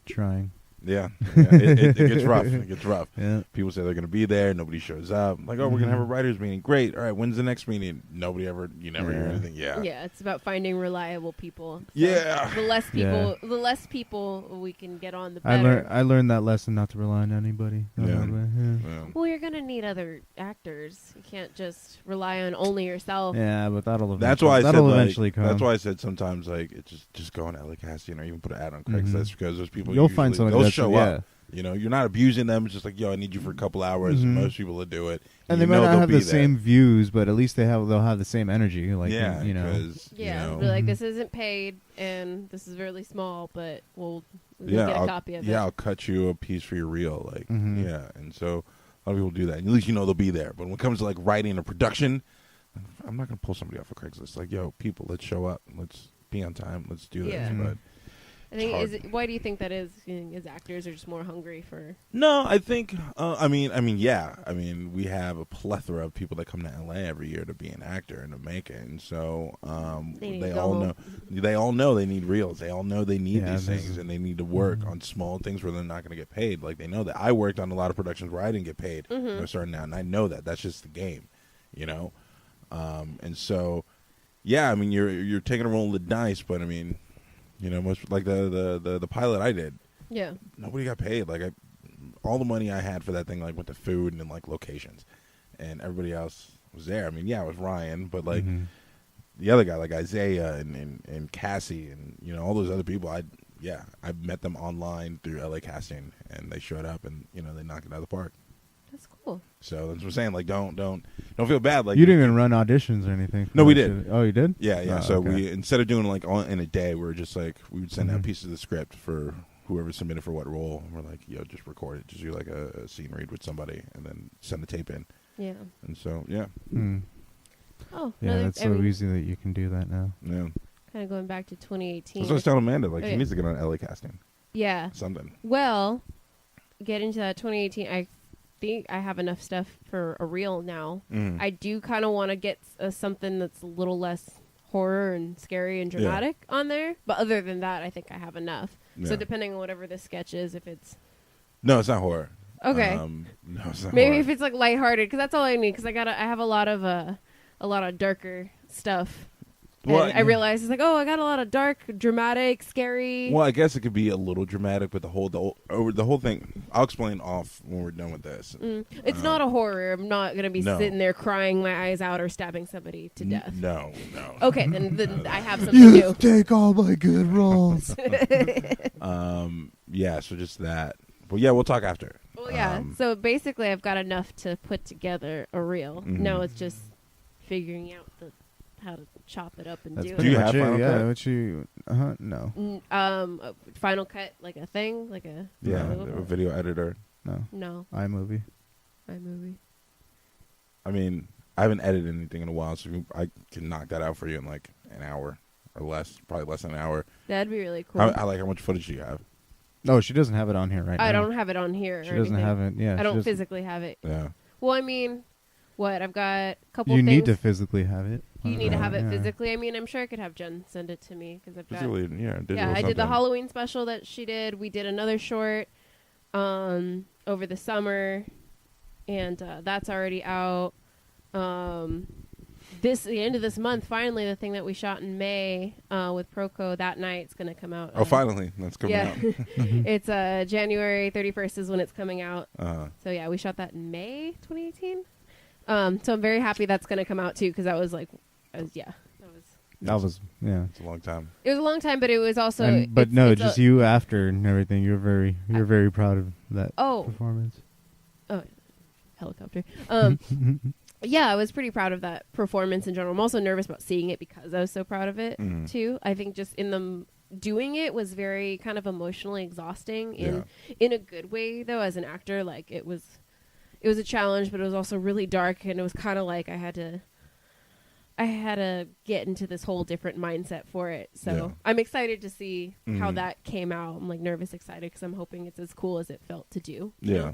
trying. Yeah, it gets rough. It gets rough. Yeah. People say they're going to be there. Nobody shows up. Like, oh, we're going to have a writers meeting. Great. All right. When's the next meeting? Nobody ever. You never hear Yeah. anything. Yeah. Yeah, it's about finding reliable people. So Yeah. The less Yeah. people, the less people we can get on, the better. I learned that lesson not to rely on anybody. The Yeah. hard way, Yeah. Well, you're gonna need other actors. You can't just rely on only yourself. Yeah, but that'll eventually, That's why I said that'll like, eventually come. That's why I said sometimes like it just go on LA Casting or even put an ad on Craigslist because those people You'll find usually- somebody they'll that's show yeah. up. You know, you're not abusing them. It's just like, yo, I need you for a couple hours. Most people will do it. And they might not have the same views, but at least they'll have the same energy. Like, you know. Yeah, be like, this isn't paid, and this is really small, but we'll get a copy of it. Yeah, I'll cut you a piece for your reel. Like, yeah. And so a lot of people do that. And at least you know they'll be there. But when it comes to, like, writing or production, I'm not going to pull somebody off of Craigslist. Like, yo, people, let's show up. Let's be on time. Let's do this. But I think why do you think that is? You think actors are just more hungry for? No, I think. I mean, yeah. I mean, we have a plethora of people that come to LA every year to be an actor and to make it, and so they all know. They all know they need reels. They all know they need these things, and they need to work on small things where they're not going to get paid. Like, they know that. I worked on a lot of productions where I didn't get paid. Starting out, and I know that. That's just the game, you know. And so, yeah. I mean, you're taking a roll of the dice, but I mean. You know, most like the pilot I did. Yeah. Nobody got paid. Like, all the money I had for that thing like went to food and like locations, and everybody else was there. I mean, yeah, it was Ryan, but like the other guy, like Isaiah and Cassie, and you know all those other people. I met them online through LA Casting, and they showed up, and you know they knocked it out of the park. That's cool. So that's what I'm saying. Like, don't feel bad. Like, you didn't even run auditions or anything. No, we did. Oh, you did? Yeah, yeah. So we, instead of doing like in a day, we were just like, we would send out pieces of the script for whoever submitted for what role. And we're like, yo, just record it. Just do like a scene read with somebody, and then send the tape in. Yeah. And so, yeah. Oh, yeah. That's so easy that you can do that now. Yeah. Kind of going back to 2018. So I was telling Amanda, like, she needs to get on LA Casting. Yeah. Something. Well, get into that 2018. I think I have enough stuff for a reel now. I do kind of want to get something that's a little less horror and scary and dramatic on there. But other than that, I think I have enough. Yeah. So depending on whatever the sketch is, if it's... No, it's not horror. Okay. No, it's not Maybe horror. if it's like lighthearted, because that's all I need. Because I have a lot of darker stuff. Well, and I realized it's like, oh, I got a lot of dark, dramatic, scary. Well, I guess it could be a little dramatic, but the whole thing. I'll explain off when we're done with this. It's not a horror. I'm not gonna be sitting there crying my eyes out or stabbing somebody to death. No. Okay, then I have something new. You take all my good roles. Yeah. So just that. But yeah, we'll talk after. Well, yeah. So basically, I've got enough to put together a reel. Now it's just figuring out how to chop it up and do it. Do you have Final Cut? Yeah, what you? No. Final Cut, like a thing, like a a video editor. No. iMovie. I mean, I haven't edited anything in a while, so I can knock that out for you in like an hour or less, probably less than an hour. That'd be really cool. How much footage do you have? No, she doesn't have it on here right now. I don't have it on here. She doesn't have it. Yeah, I don't physically have it. Yeah. Well, I mean, I've got a couple. You things. need to physically have it. You need to have it physically. I mean, I'm sure I could have Jen send it to me because I've got. I did the Halloween special that she did. We did another short, over the summer, and that's already out. The end of this month, finally, the thing that we shot in May with Proco that night is going to come out. Oh, finally, that's coming out. It's January 31st is when it's coming out. So yeah, we shot that in May 2018. So I'm very happy that's going to come out too, because that was like, that was it's a long time. It was a long time, but it was also. You after and everything. You're very proud of that performance. Oh, helicopter. Yeah, I was pretty proud of that performance in general. I'm also nervous about seeing it because I was so proud of it too. I think just doing it was very kind of emotionally exhausting in a good way though. As an actor, like it was a challenge, but it was also really dark, and it was kind of like I had to get into this whole different mindset for it. So I'm excited to see how that came out. I'm like nervous, excited, because I'm hoping it's as cool as it felt to do. Yeah.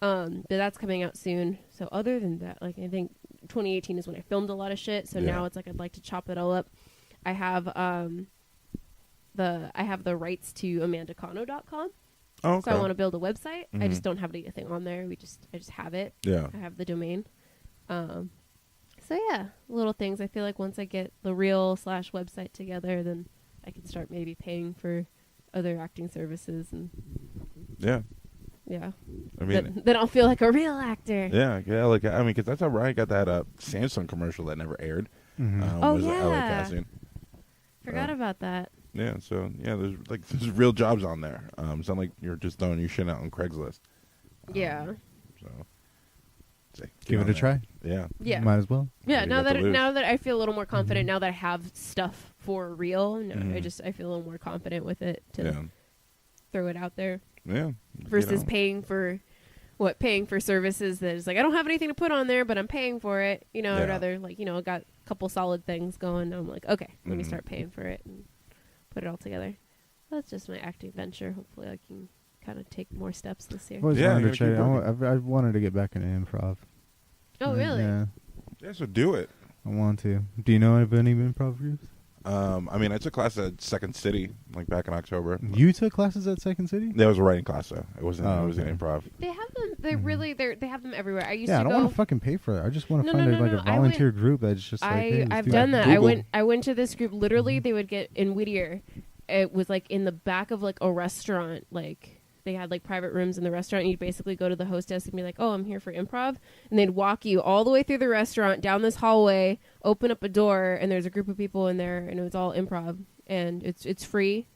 But that's coming out soon. So other than that, like I think 2018 is when I filmed a lot of shit. So now it's like I'd like to chop it all up. I have the rights to AmandaCano.com. Oh, okay. So I want to build a website. I just don't have anything on there. I just have it. Yeah. I have the domain. So yeah, little things. I feel like once I get the reel / website together, then I can start maybe paying for other acting services and. Yeah. Yeah. I mean, then I'll feel like a real actor. Yeah. Like I mean, because that's how Ryan got that Samsung commercial that never aired. Oh was yeah. LA Casting. Forgot about that. Yeah, so there's real jobs on there. It's not like you're just throwing your shit out on Craigslist. Yeah. So Give it a try. Yeah. Yeah. Might as well. Yeah, You now got to lose. that I feel a little more confident, now that I have stuff for real, Mhm. I feel a little more confident with it to throw it out there. Yeah. Versus paying for services that is like I don't have anything to put on there, but I'm paying for it. I'd rather got a couple solid things going. I'm like, okay, let me start paying for it and put it all together. That's just my acting venture. Hopefully, I can kind of take more steps this year. I've always wanted to try. I wanted to get back into improv. Oh, really? Yeah. Yeah, so do it. I want to. Do you know of any improv groups? I took class at Second City, like back in October. You took classes at Second City? That was a writing class, though. It wasn't. Oh, It was okay. an improv. They have them. They have them everywhere. I used Yeah, to I don't go. want to fucking pay for it. I just want to No, find no, a no. I volunteer group that's just like. Hey, let's I've do done it. that. Google. I went to this group. Literally, they would get in Whittier. It was like in the back of like a restaurant. Like they had like private rooms in the restaurant. And you'd basically go to the hostess and be like, "Oh, I'm here for improv," and they'd walk you all the way through the restaurant, down this hallway, open up a door, and there's a group of people in there, and it was all improv, and it's free.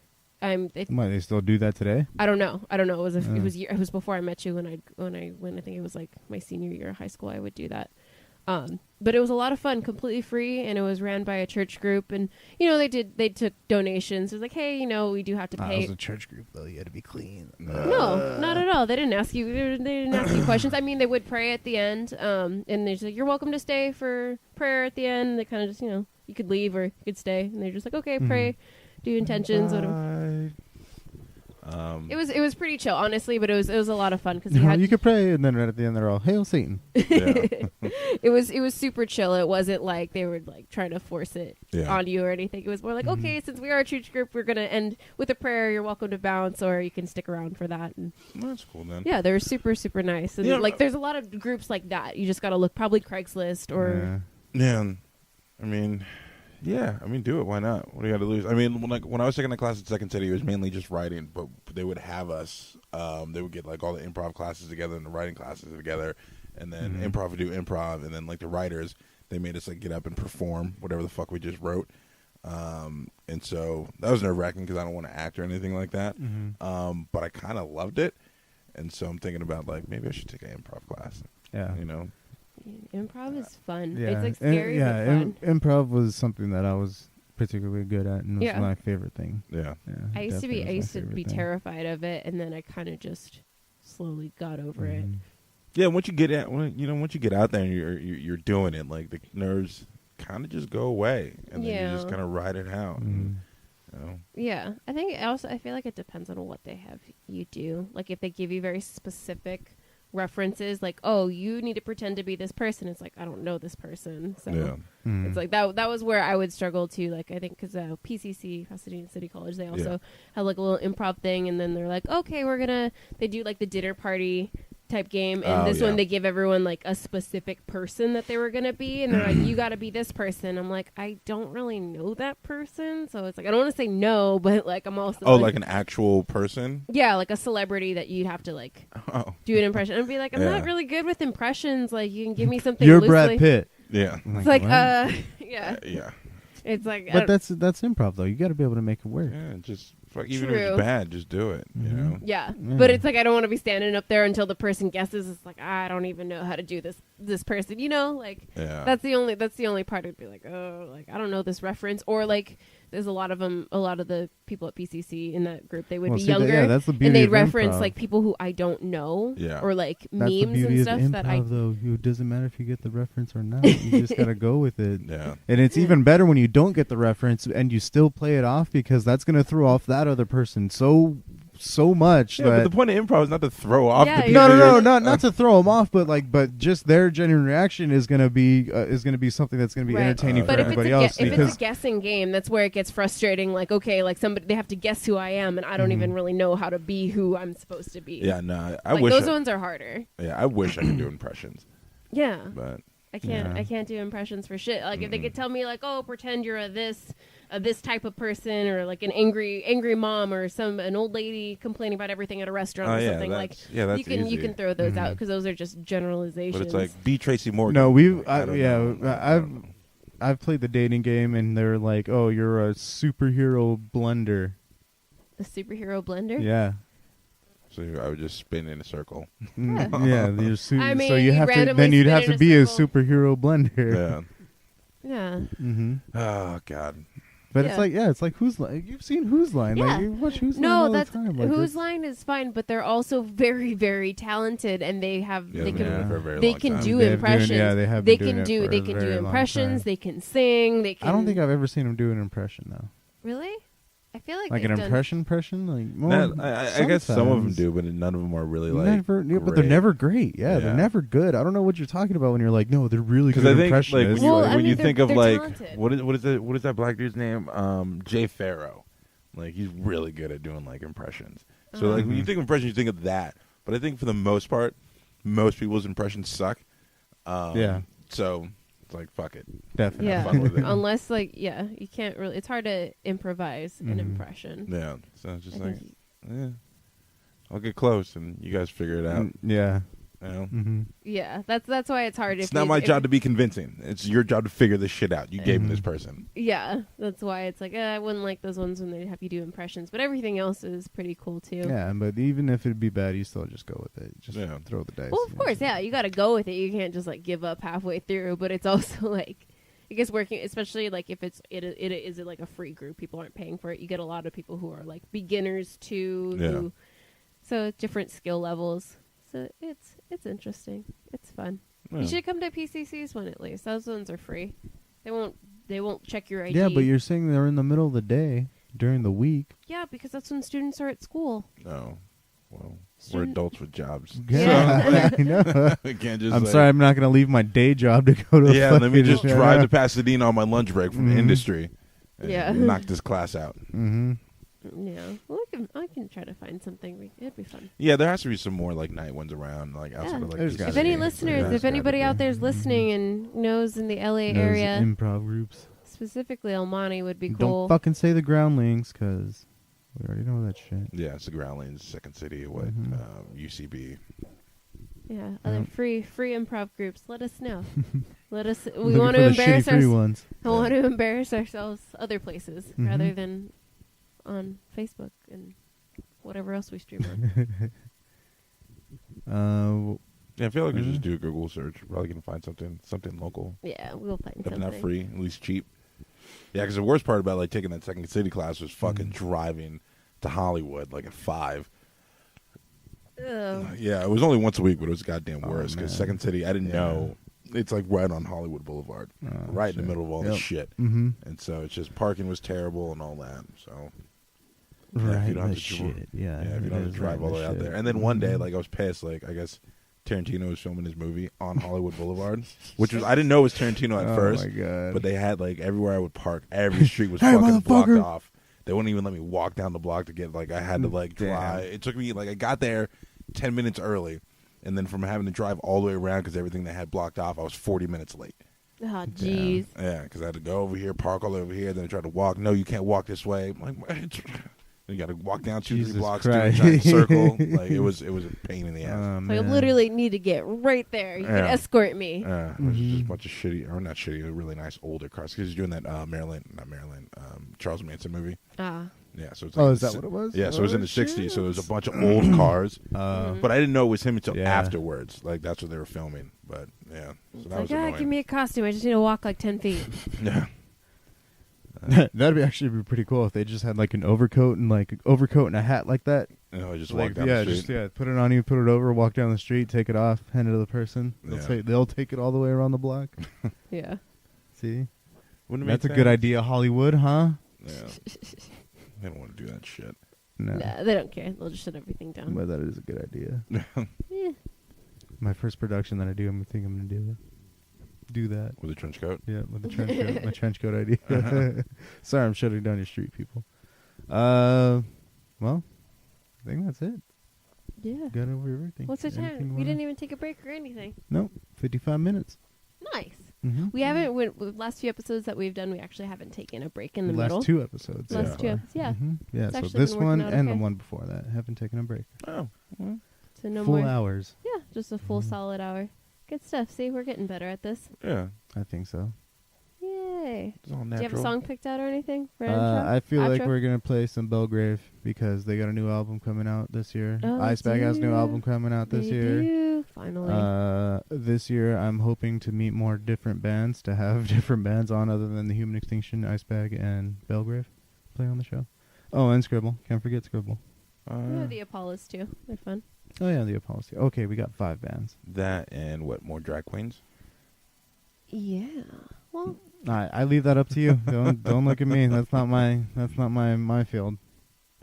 Might they still do that today? I don't know. It was before I met you when I think it was like my senior year of high school. I would do that. But it was a lot of fun, completely free, and it was ran by a church group. And they took donations. It was like, hey, we do have to pay. It was a church group though. You had to be clean. No, not at all. They didn't ask you. They didn't ask you questions. I mean, they would pray at the end, and they're just like, "You're welcome to stay for prayer at the end." And they kind of just, you could leave or you could stay, and they're just like, "Okay, pray, do intentions." Whatever. It was pretty chill, honestly, but it was a lot of fun because you could pray, and then right at the end they're all "Hail Satan." Yeah. It was super chill. It wasn't like they were like trying to force it on you or anything. It was more like, okay, since we are a church group, we're gonna end with a prayer. You're welcome to bounce, or you can stick around for that. And That's cool, then. yeah, they were super super nice. And there's a lot of groups like that. You just gotta look probably Craigslist or do it. Why not? What do you got to lose? I mean, when I was taking the class at Second City, it was mainly just writing, but they would have us. They would get like all the improv classes together and the writing classes together, and then improv would do improv, and then like the writers, they made us like get up and perform whatever the fuck we just wrote. And so that was nerve-wracking because I don't want to act or anything like that. But I kind of loved it, and so I'm thinking about like maybe I should take an improv class. Yeah, Improv is fun. Yeah. It's like scary but fun. Improv was something that I was particularly good at, and it was my favorite thing. Yeah. I used to be terrified of it, and then I kind of just slowly got over it. Yeah, once you get out there and you're doing it, like the nerves kind of just go away, and then you just kind of ride it out. Yeah, I feel like it depends on what they have you do. Like if they give you very specific references, like, oh, you need to pretend to be this person. It's like, I don't know this person, so it's like that was where I would struggle too. Like I think because PCC, Pasadena City College, they also have like a little improv thing, and then they're like, okay, they do like the dinner party type game, and this one they give everyone like a specific person that they were gonna be, and they're like, you gotta be this person. I'm like, I don't really know that person, so it's like I don't want to say no, but like I'm also like an actual person, like a celebrity that you'd have to like do an impression and be like, I'm not really good with impressions, like you can give me something you're loosely. Brad Pitt. It's like it's like, but that's improv though. You got to be able to make it work. Yeah, just even if it's bad, just do it. You know. Yeah, but it's like I don't want to be standing up there until the person guesses. It's like I don't even know how to do this person. Like that's the only part. I'd be like, oh, like I don't know this reference, or like there's a lot of the people at PCC in that group. They would be younger, that's the beauty and they'd of reference improv. like people who I don't know, or like that's memes the beauty and stuff of improv, that I. Though it doesn't matter if you get the reference or not. You just gotta go with it. Yeah, and it's even better when you don't get the reference and you still play it off, because that's gonna throw off that other person so much. Yeah, but the point of improv is not to throw off the people. No, not to throw them off, but just their genuine reaction is gonna be something that's gonna be entertaining for everybody else. If it's a guessing game, that's where it gets frustrating. Like, okay, like they have to guess who I am, and I don't even really know how to be who I'm supposed to be. Yeah, no, I like, wish those ones are harder. Yeah, I wish I could do impressions. Yeah, but I can't. I can't do impressions for shit. Like if they could tell me like, oh, pretend you're this type of person, or like an angry mom, or an old lady complaining about everything at a restaurant or something. Like that's you can throw those out because those are just generalizations. But it's like be Tracy Morgan. No, I've played the dating game, and they're like, "Oh, you're a superhero blender." A superhero blender? Yeah. So I would just spin in a circle. Yeah. You're I mean, so you you have to. randomly Then you'd spin have in to a be circle. a superhero blender. Yeah. Yeah. Mm-hmm. Oh God. But Yeah. it's like Who's Line. You've seen Who's Line. Yeah. Like, you watch Who's Line No, all that's the time. Like, Whose it's- Line is fine, but they're also very, very talented, and they have Yeah, they they've been can doing it for a very they long can time. do They've impressions. they have They been doing can it do for they a can do very long impressions. time. They can sing. They can. I don't think I've ever seen him do an impression though. Really. I feel like Like they've an done- impression. Like I guess some of them sometimes. do, but none of them are really like. Never, yeah, but they're great. never great. Yeah, Yeah. they're never good. I don't know what you're talking about when you're like, no, they're really good Because I think like impressionists. when you, Well, I when you mean, think of they're like talented. what is that black dude's name? Jay Farrow. Like he's really good at doing like impressions. So like when you think of impressions, you think of that. But I think for the most part, most people's impressions suck. Yeah. So it's like fuck it. Definitely. Yeah. Fun with it. Unless you can't really. It's hard to improvise an Mhm. impression. Yeah. So it's just I like, think- yeah, I'll get close and you guys figure it out. Yeah. You know. Mm-hmm. Yeah, that's why it's hard. It's not my job to be convincing. It's your job to figure this shit out. You gave me this person. Yeah, that's why it's like I wouldn't like those ones when they have you do impressions, but everything else is pretty cool too. Yeah, but even if it'd be bad, you still just go with it. Just Yeah. throw the dice. Well, of course, yeah, you got to go with it. You can't just like give up halfway through. But it's also like, I guess working, especially like if it is like a free group, people aren't paying for it. You get a lot of people who are like beginners too. Yeah. So different skill levels. So it's interesting. It's fun. Yeah. You should come to PCC's one at least. Those ones are free. They won't check your ID. Yeah, but you're saying they're in the middle of the day during the week. Yeah, because that's when students are at school. No. Well, we're Student- adults with jobs. Yeah. I know. We can't just I'm like, sorry, I'm not going to leave my day job to go to. Yeah, let me just fucking- drive to Pasadena on my lunch break from Mhm. industry. And Yeah. knock this class out. Mm-hmm. Yeah, well, I can try to find something. It'd be fun. Yeah, there has to be some more like night ones around, like outside Yeah. of like. There's the gotta If be. any city. listeners, There's if anybody gotta out be. there is listening and knows in the LA area, improv groups. specifically El Monte would be cool. Don't fucking say the groundlings, because we already know that shit. Yeah, it's the Groundlings, Second City, Mhm. UCB. Yeah, other Yep. free improv groups. Let us know. Let us. We Looking want for to the shitty embarrass free ourselves. ones. I want to embarrass ourselves other places Mhm. rather than on Facebook and whatever else we stream on. Yeah, I feel like we should just Mhm. do a Google search. Probably gonna find something local, Yeah, we'll find if something. not free, at least cheap. Yeah, because the worst part about like taking that Second City class was fucking driving to Hollywood like at 5. Ugh. Yeah, it was only once a week, but it was goddamn Oh, worse because man. Second City, I didn't Yeah. know. It's like right on Hollywood Boulevard, Oh, right in shit. the middle of all Yep. this shit. Mm-hmm. And so it's just parking was terrible and all that. So yeah, Right, if you don't have the to shit. Yeah, if you don't have to drive all the way out there. And then one day, like I was pissed. Like I guess Tarantino was filming his movie on Hollywood Boulevard, which was I didn't know it was Tarantino at first. Oh my god! But they had like everywhere I would park, every street was Hey, fucking blocked motherfucker. off. They wouldn't even let me walk down the block to get like I had to like Damn. drive. It took me like I got there 10 minutes early, and then from having to drive all the way around because everything they had blocked off, I was 40 minutes late. Oh, jeez. Yeah, because I had to go over here, park all over here, then I tried to walk. No, you can't walk this way. I'm like, what? You got to walk down 2-3 Jesus blocks, do a Christ. giant circle. Like it was a pain in the ass. Oh, So I man. literally need to get right there. You can Yeah. escort me. It was just Mhm. a bunch of shitty, or not shitty, really nice older cars. Because he's doing that Charles Manson movie. Ah. Yeah, so it's Oh, like is that what it was? Yeah, so it was in Oh, the '60s. shit. So there was a bunch of old cars, Mhm. but I didn't know it was him until Yeah. afterwards. Like that's what they were filming. But yeah, so It's that like, was yeah, annoying. give me a costume. I just need to walk like 10 feet. Yeah, That'd be actually be pretty cool if they just had like an overcoat and a hat like that. I just Like, walked down yeah, the street. just put it on you, put it over, walk down the street, take it off, hand it to the person. Yeah. They'll take it all the way around the block. Yeah. See, Wouldn't it that's a make good sense? idea, Hollywood, huh? Yeah, they don't want to do that shit. No, Nah, they don't care. They'll just shut everything down. but that is a good idea. Yeah. My first production that I do, I think I'm gonna do that. With a trench coat. Yeah, with the trench coat, my trench coat idea. Sorry, I'm shutting down your street, people. Well, I think that's it. Yeah. Got over everything. What's the Anything time? We wanna- didn't even take a break or anything. Nope, 55 minutes. Nice. Mm-hmm. We haven't, with last few episodes that we've done, we actually haven't taken a break in the last middle. 2 episodes. Last so two far. episodes, yeah. Mhm. Yeah, It's so actually this been working one out and the okay. one before that haven't taken a break. Oh, well, So no Full more. hours. Yeah, just a full solid hour. Good stuff. See, we're getting better at this. yeah. I think so. Yeah. Yay. It's all Do you natural. have a song picked out or anything? For intro? I feel like Outro? we're gonna play some Bellegrave because they got a new album coming out this year. Oh, Icebag has a new do. album coming out this They year. do, finally. This year I'm hoping to meet more different bands, to have different bands on other than the Human Extinction, Icebag, and Bellegrave play on the show. Oh, and Skribbal. Can't forget Skribbal. Yeah, the Apollos too. They're fun. Oh yeah, the Apollo. Okay, we got 5 bands. That and what, more drag queens? Yeah. Well, I leave that up to you. Don't look at me. That's not my field.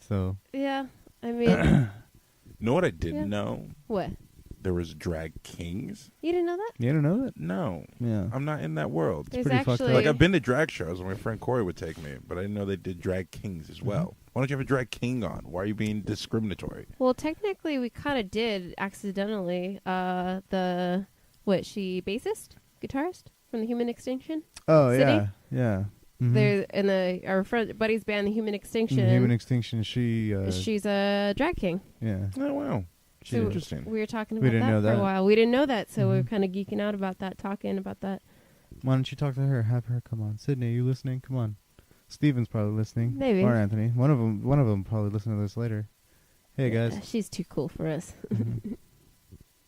So yeah. I mean, Know what I didn't Yeah. know? what? There was drag kings? You didn't know that? you don't know that? No. Yeah. I'm not in that world. There's pretty fucked up. actually Like, I've been to drag shows where my friend Corey would take me, but I didn't know they did drag kings as well. Why don't you have a drag king on? Why are you being discriminatory? Well, technically, we kind of did accidentally. She bassist, guitarist from the Human Extinction. Oh City? yeah. Mhm. They're in our friend buddy's band, the Human Extinction. Human Extinction. She's a drag king. Yeah. Oh, wow. So Interesting. we were talking We about didn't that know for that. a while. We didn't know that, so we were Mhm. kind of geeking out about that, talking about that. Why don't you talk to her? Have her come on. Sydney, are you listening? Come on. Steven's probably listening. Maybe. Or Anthony. One of them probably listen to this later. Hey Yeah, guys. she's too cool for us. Mhm.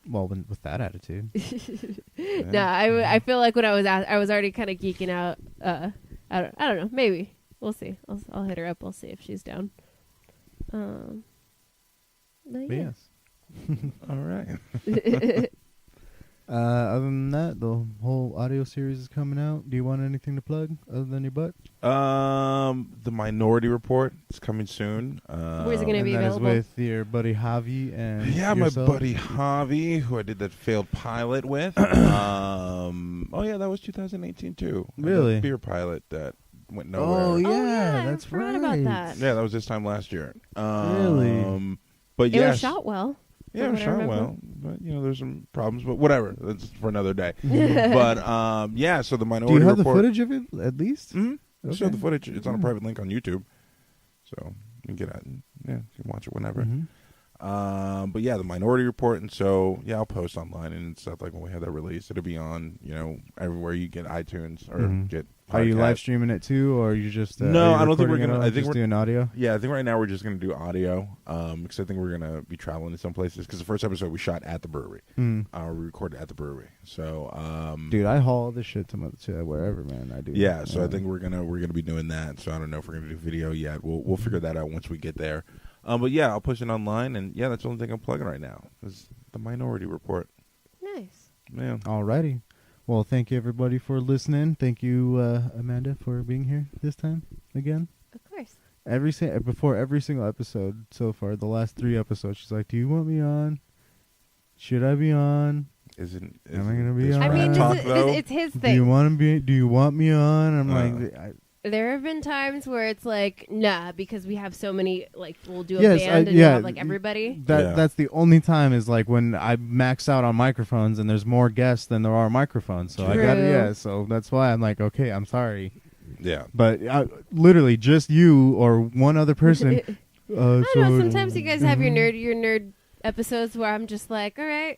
Well, with that attitude. No, I feel like when I was already kind of geeking out. I don't know. Maybe we'll see. I'll hit her up. I'll see if she's down. But But yeah. yes. All right. Other than that, the whole audio series is coming out. Do you want anything to plug other than your butt? The Minority Report is coming soon. Where's it gonna And be that is available? with your buddy Javi and Yeah, yourself? my buddy Javi, who I did that failed pilot with. Oh yeah, that was 2018 too. Really? The beer pilot that went nowhere. Oh yeah, Oh, yeah, that's I forgot right. about that. Yeah, that was this time last year. Really? But It yes, was shot well. yeah, it from was what I shot remember. well. But there's some problems. But whatever, that's for another day. But yeah, so the Do Minority you have Report. the footage of it at least? Mm-hmm. So Okay. the footage, it's on a Mm. private link on YouTube, so you can get it. Yeah, you can watch it whenever. Mhm. But yeah, the Minority Report, and so yeah, I'll post online and stuff like when we have that release. It'll be on, everywhere you get iTunes or Mhm. get. Are you podcasts. live streaming it too, or are you just? No, are you I don't think we're recording it gonna- all, I think just we're- doing audio. Yeah, I think right now we're just gonna do audio, because I think we're gonna be traveling to some places. Because the first episode we shot at the brewery, Mm. we recorded at the brewery. So, Dude, I haul all this shit to wherever, man. I do. yeah, so I think we're gonna be doing that. So I don't know if we're gonna do video yet. We'll figure that out once we get there. But yeah, I'll push it online, and yeah, that's the only thing I'm plugging right now is the Minority Report. Nice. Yeah. Alrighty. Well, thank you everybody for listening. Thank you, Amanda, for being here this time again. Of course. Before every single episode so far, the last 3 episodes, she's like, "Do you want me on? Should I be on? Isn't Am I gonna be this on? I Ratt mean, Talk, it's his Do you thing. want to be? Do you want me on?" I'm like, There have been times where it's like, nah, because we have so many. Like, we'll do a Yes, band and yeah. have like everybody. Yeah. That's the only time is like when I max out on microphones and there's more guests than there are microphones. So I got True. so that's why I'm like, okay, I'm sorry, Yeah. but literally just you or one other person. I don't know. Sometimes you guys have your nerd episodes where I'm just like, all right,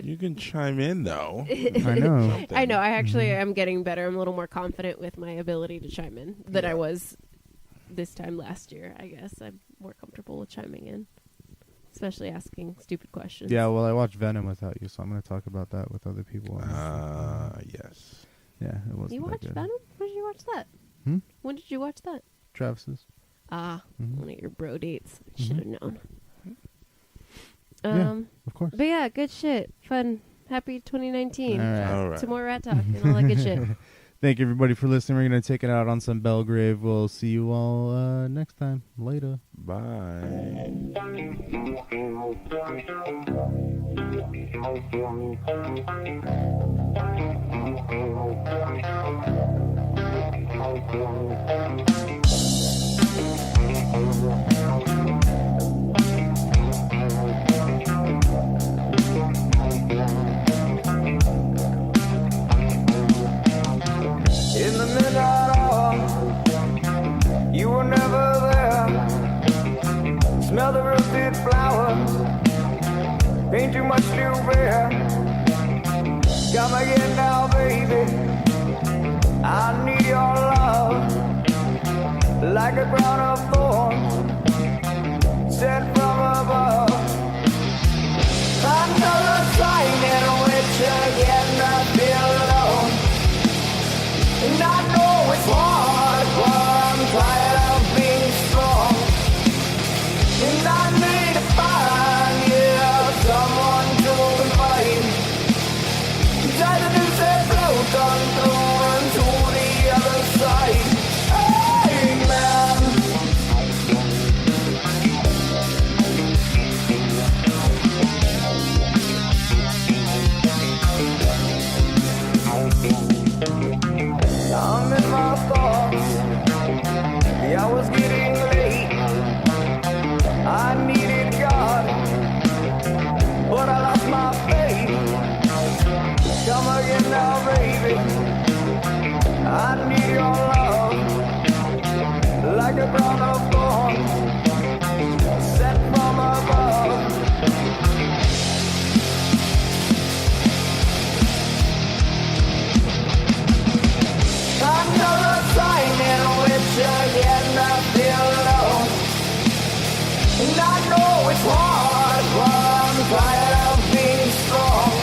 You can chime in though. I know. Something. I know. I actually am getting better. I'm a little more confident with my ability to chime in than I Yeah. was this time last year. I guess I'm more comfortable with chiming in, especially asking stupid questions. Yeah, well, I watched Venom without you, so I'm going to talk about that with other people. Yes. Yeah, it wasn't You that watched good. Venom? When did you watch that? Hmm? When did you watch that? Travis's. Ah, Mhm. one of your bro dates. Mhm. Should have known. Yeah. Of course. But yeah, good shit. Fun. Happy 2019. All right. All right. To more Ratt Talk and all that good shit. Thank you, everybody, for listening. We're going to take it out on some Bellegrave. We'll see you all next time. Later. Bye. In the midnight hour, you were never there. Smell the roasted flowers, ain't too much to bear. Come again now, baby, I need your love like a crown of thorns sent from above. Another sign in which again I feel alone. And I know it's hard, but I'm tired of being strong. And I need to find someone to confide. Try to do say float on through and to the other side. Amen. I'm in my thoughts. Yeah, I was getting late. I needed God, but I lost my faith. Come again now, baby. I need your love like a crown of thorns sent from above. Another sign in which again I feel alone. And I know it's hard, but I'm tired of being strong.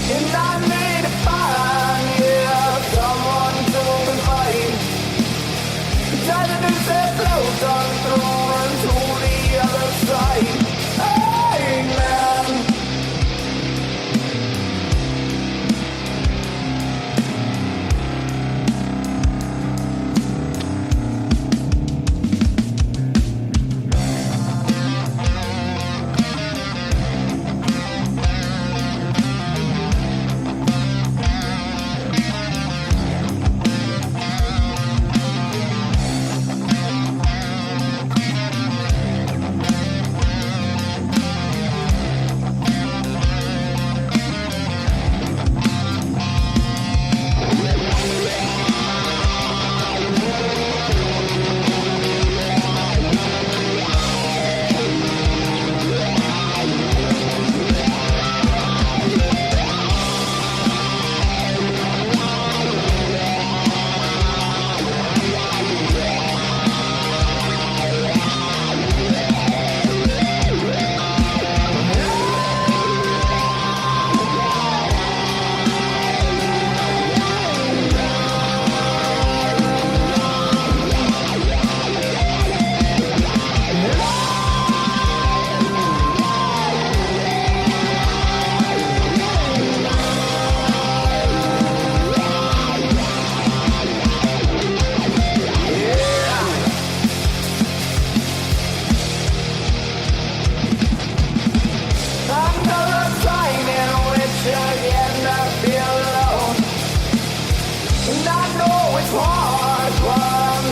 And I need to find someone to confide. Try to do say float on through and to the other side. Amen.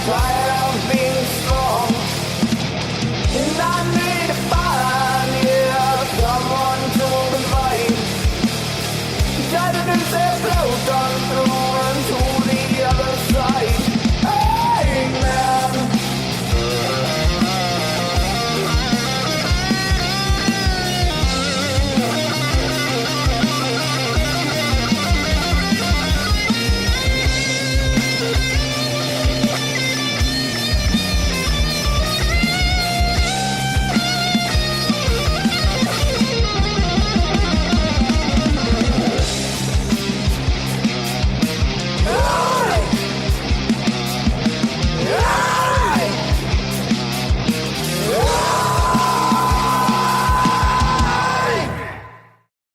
Try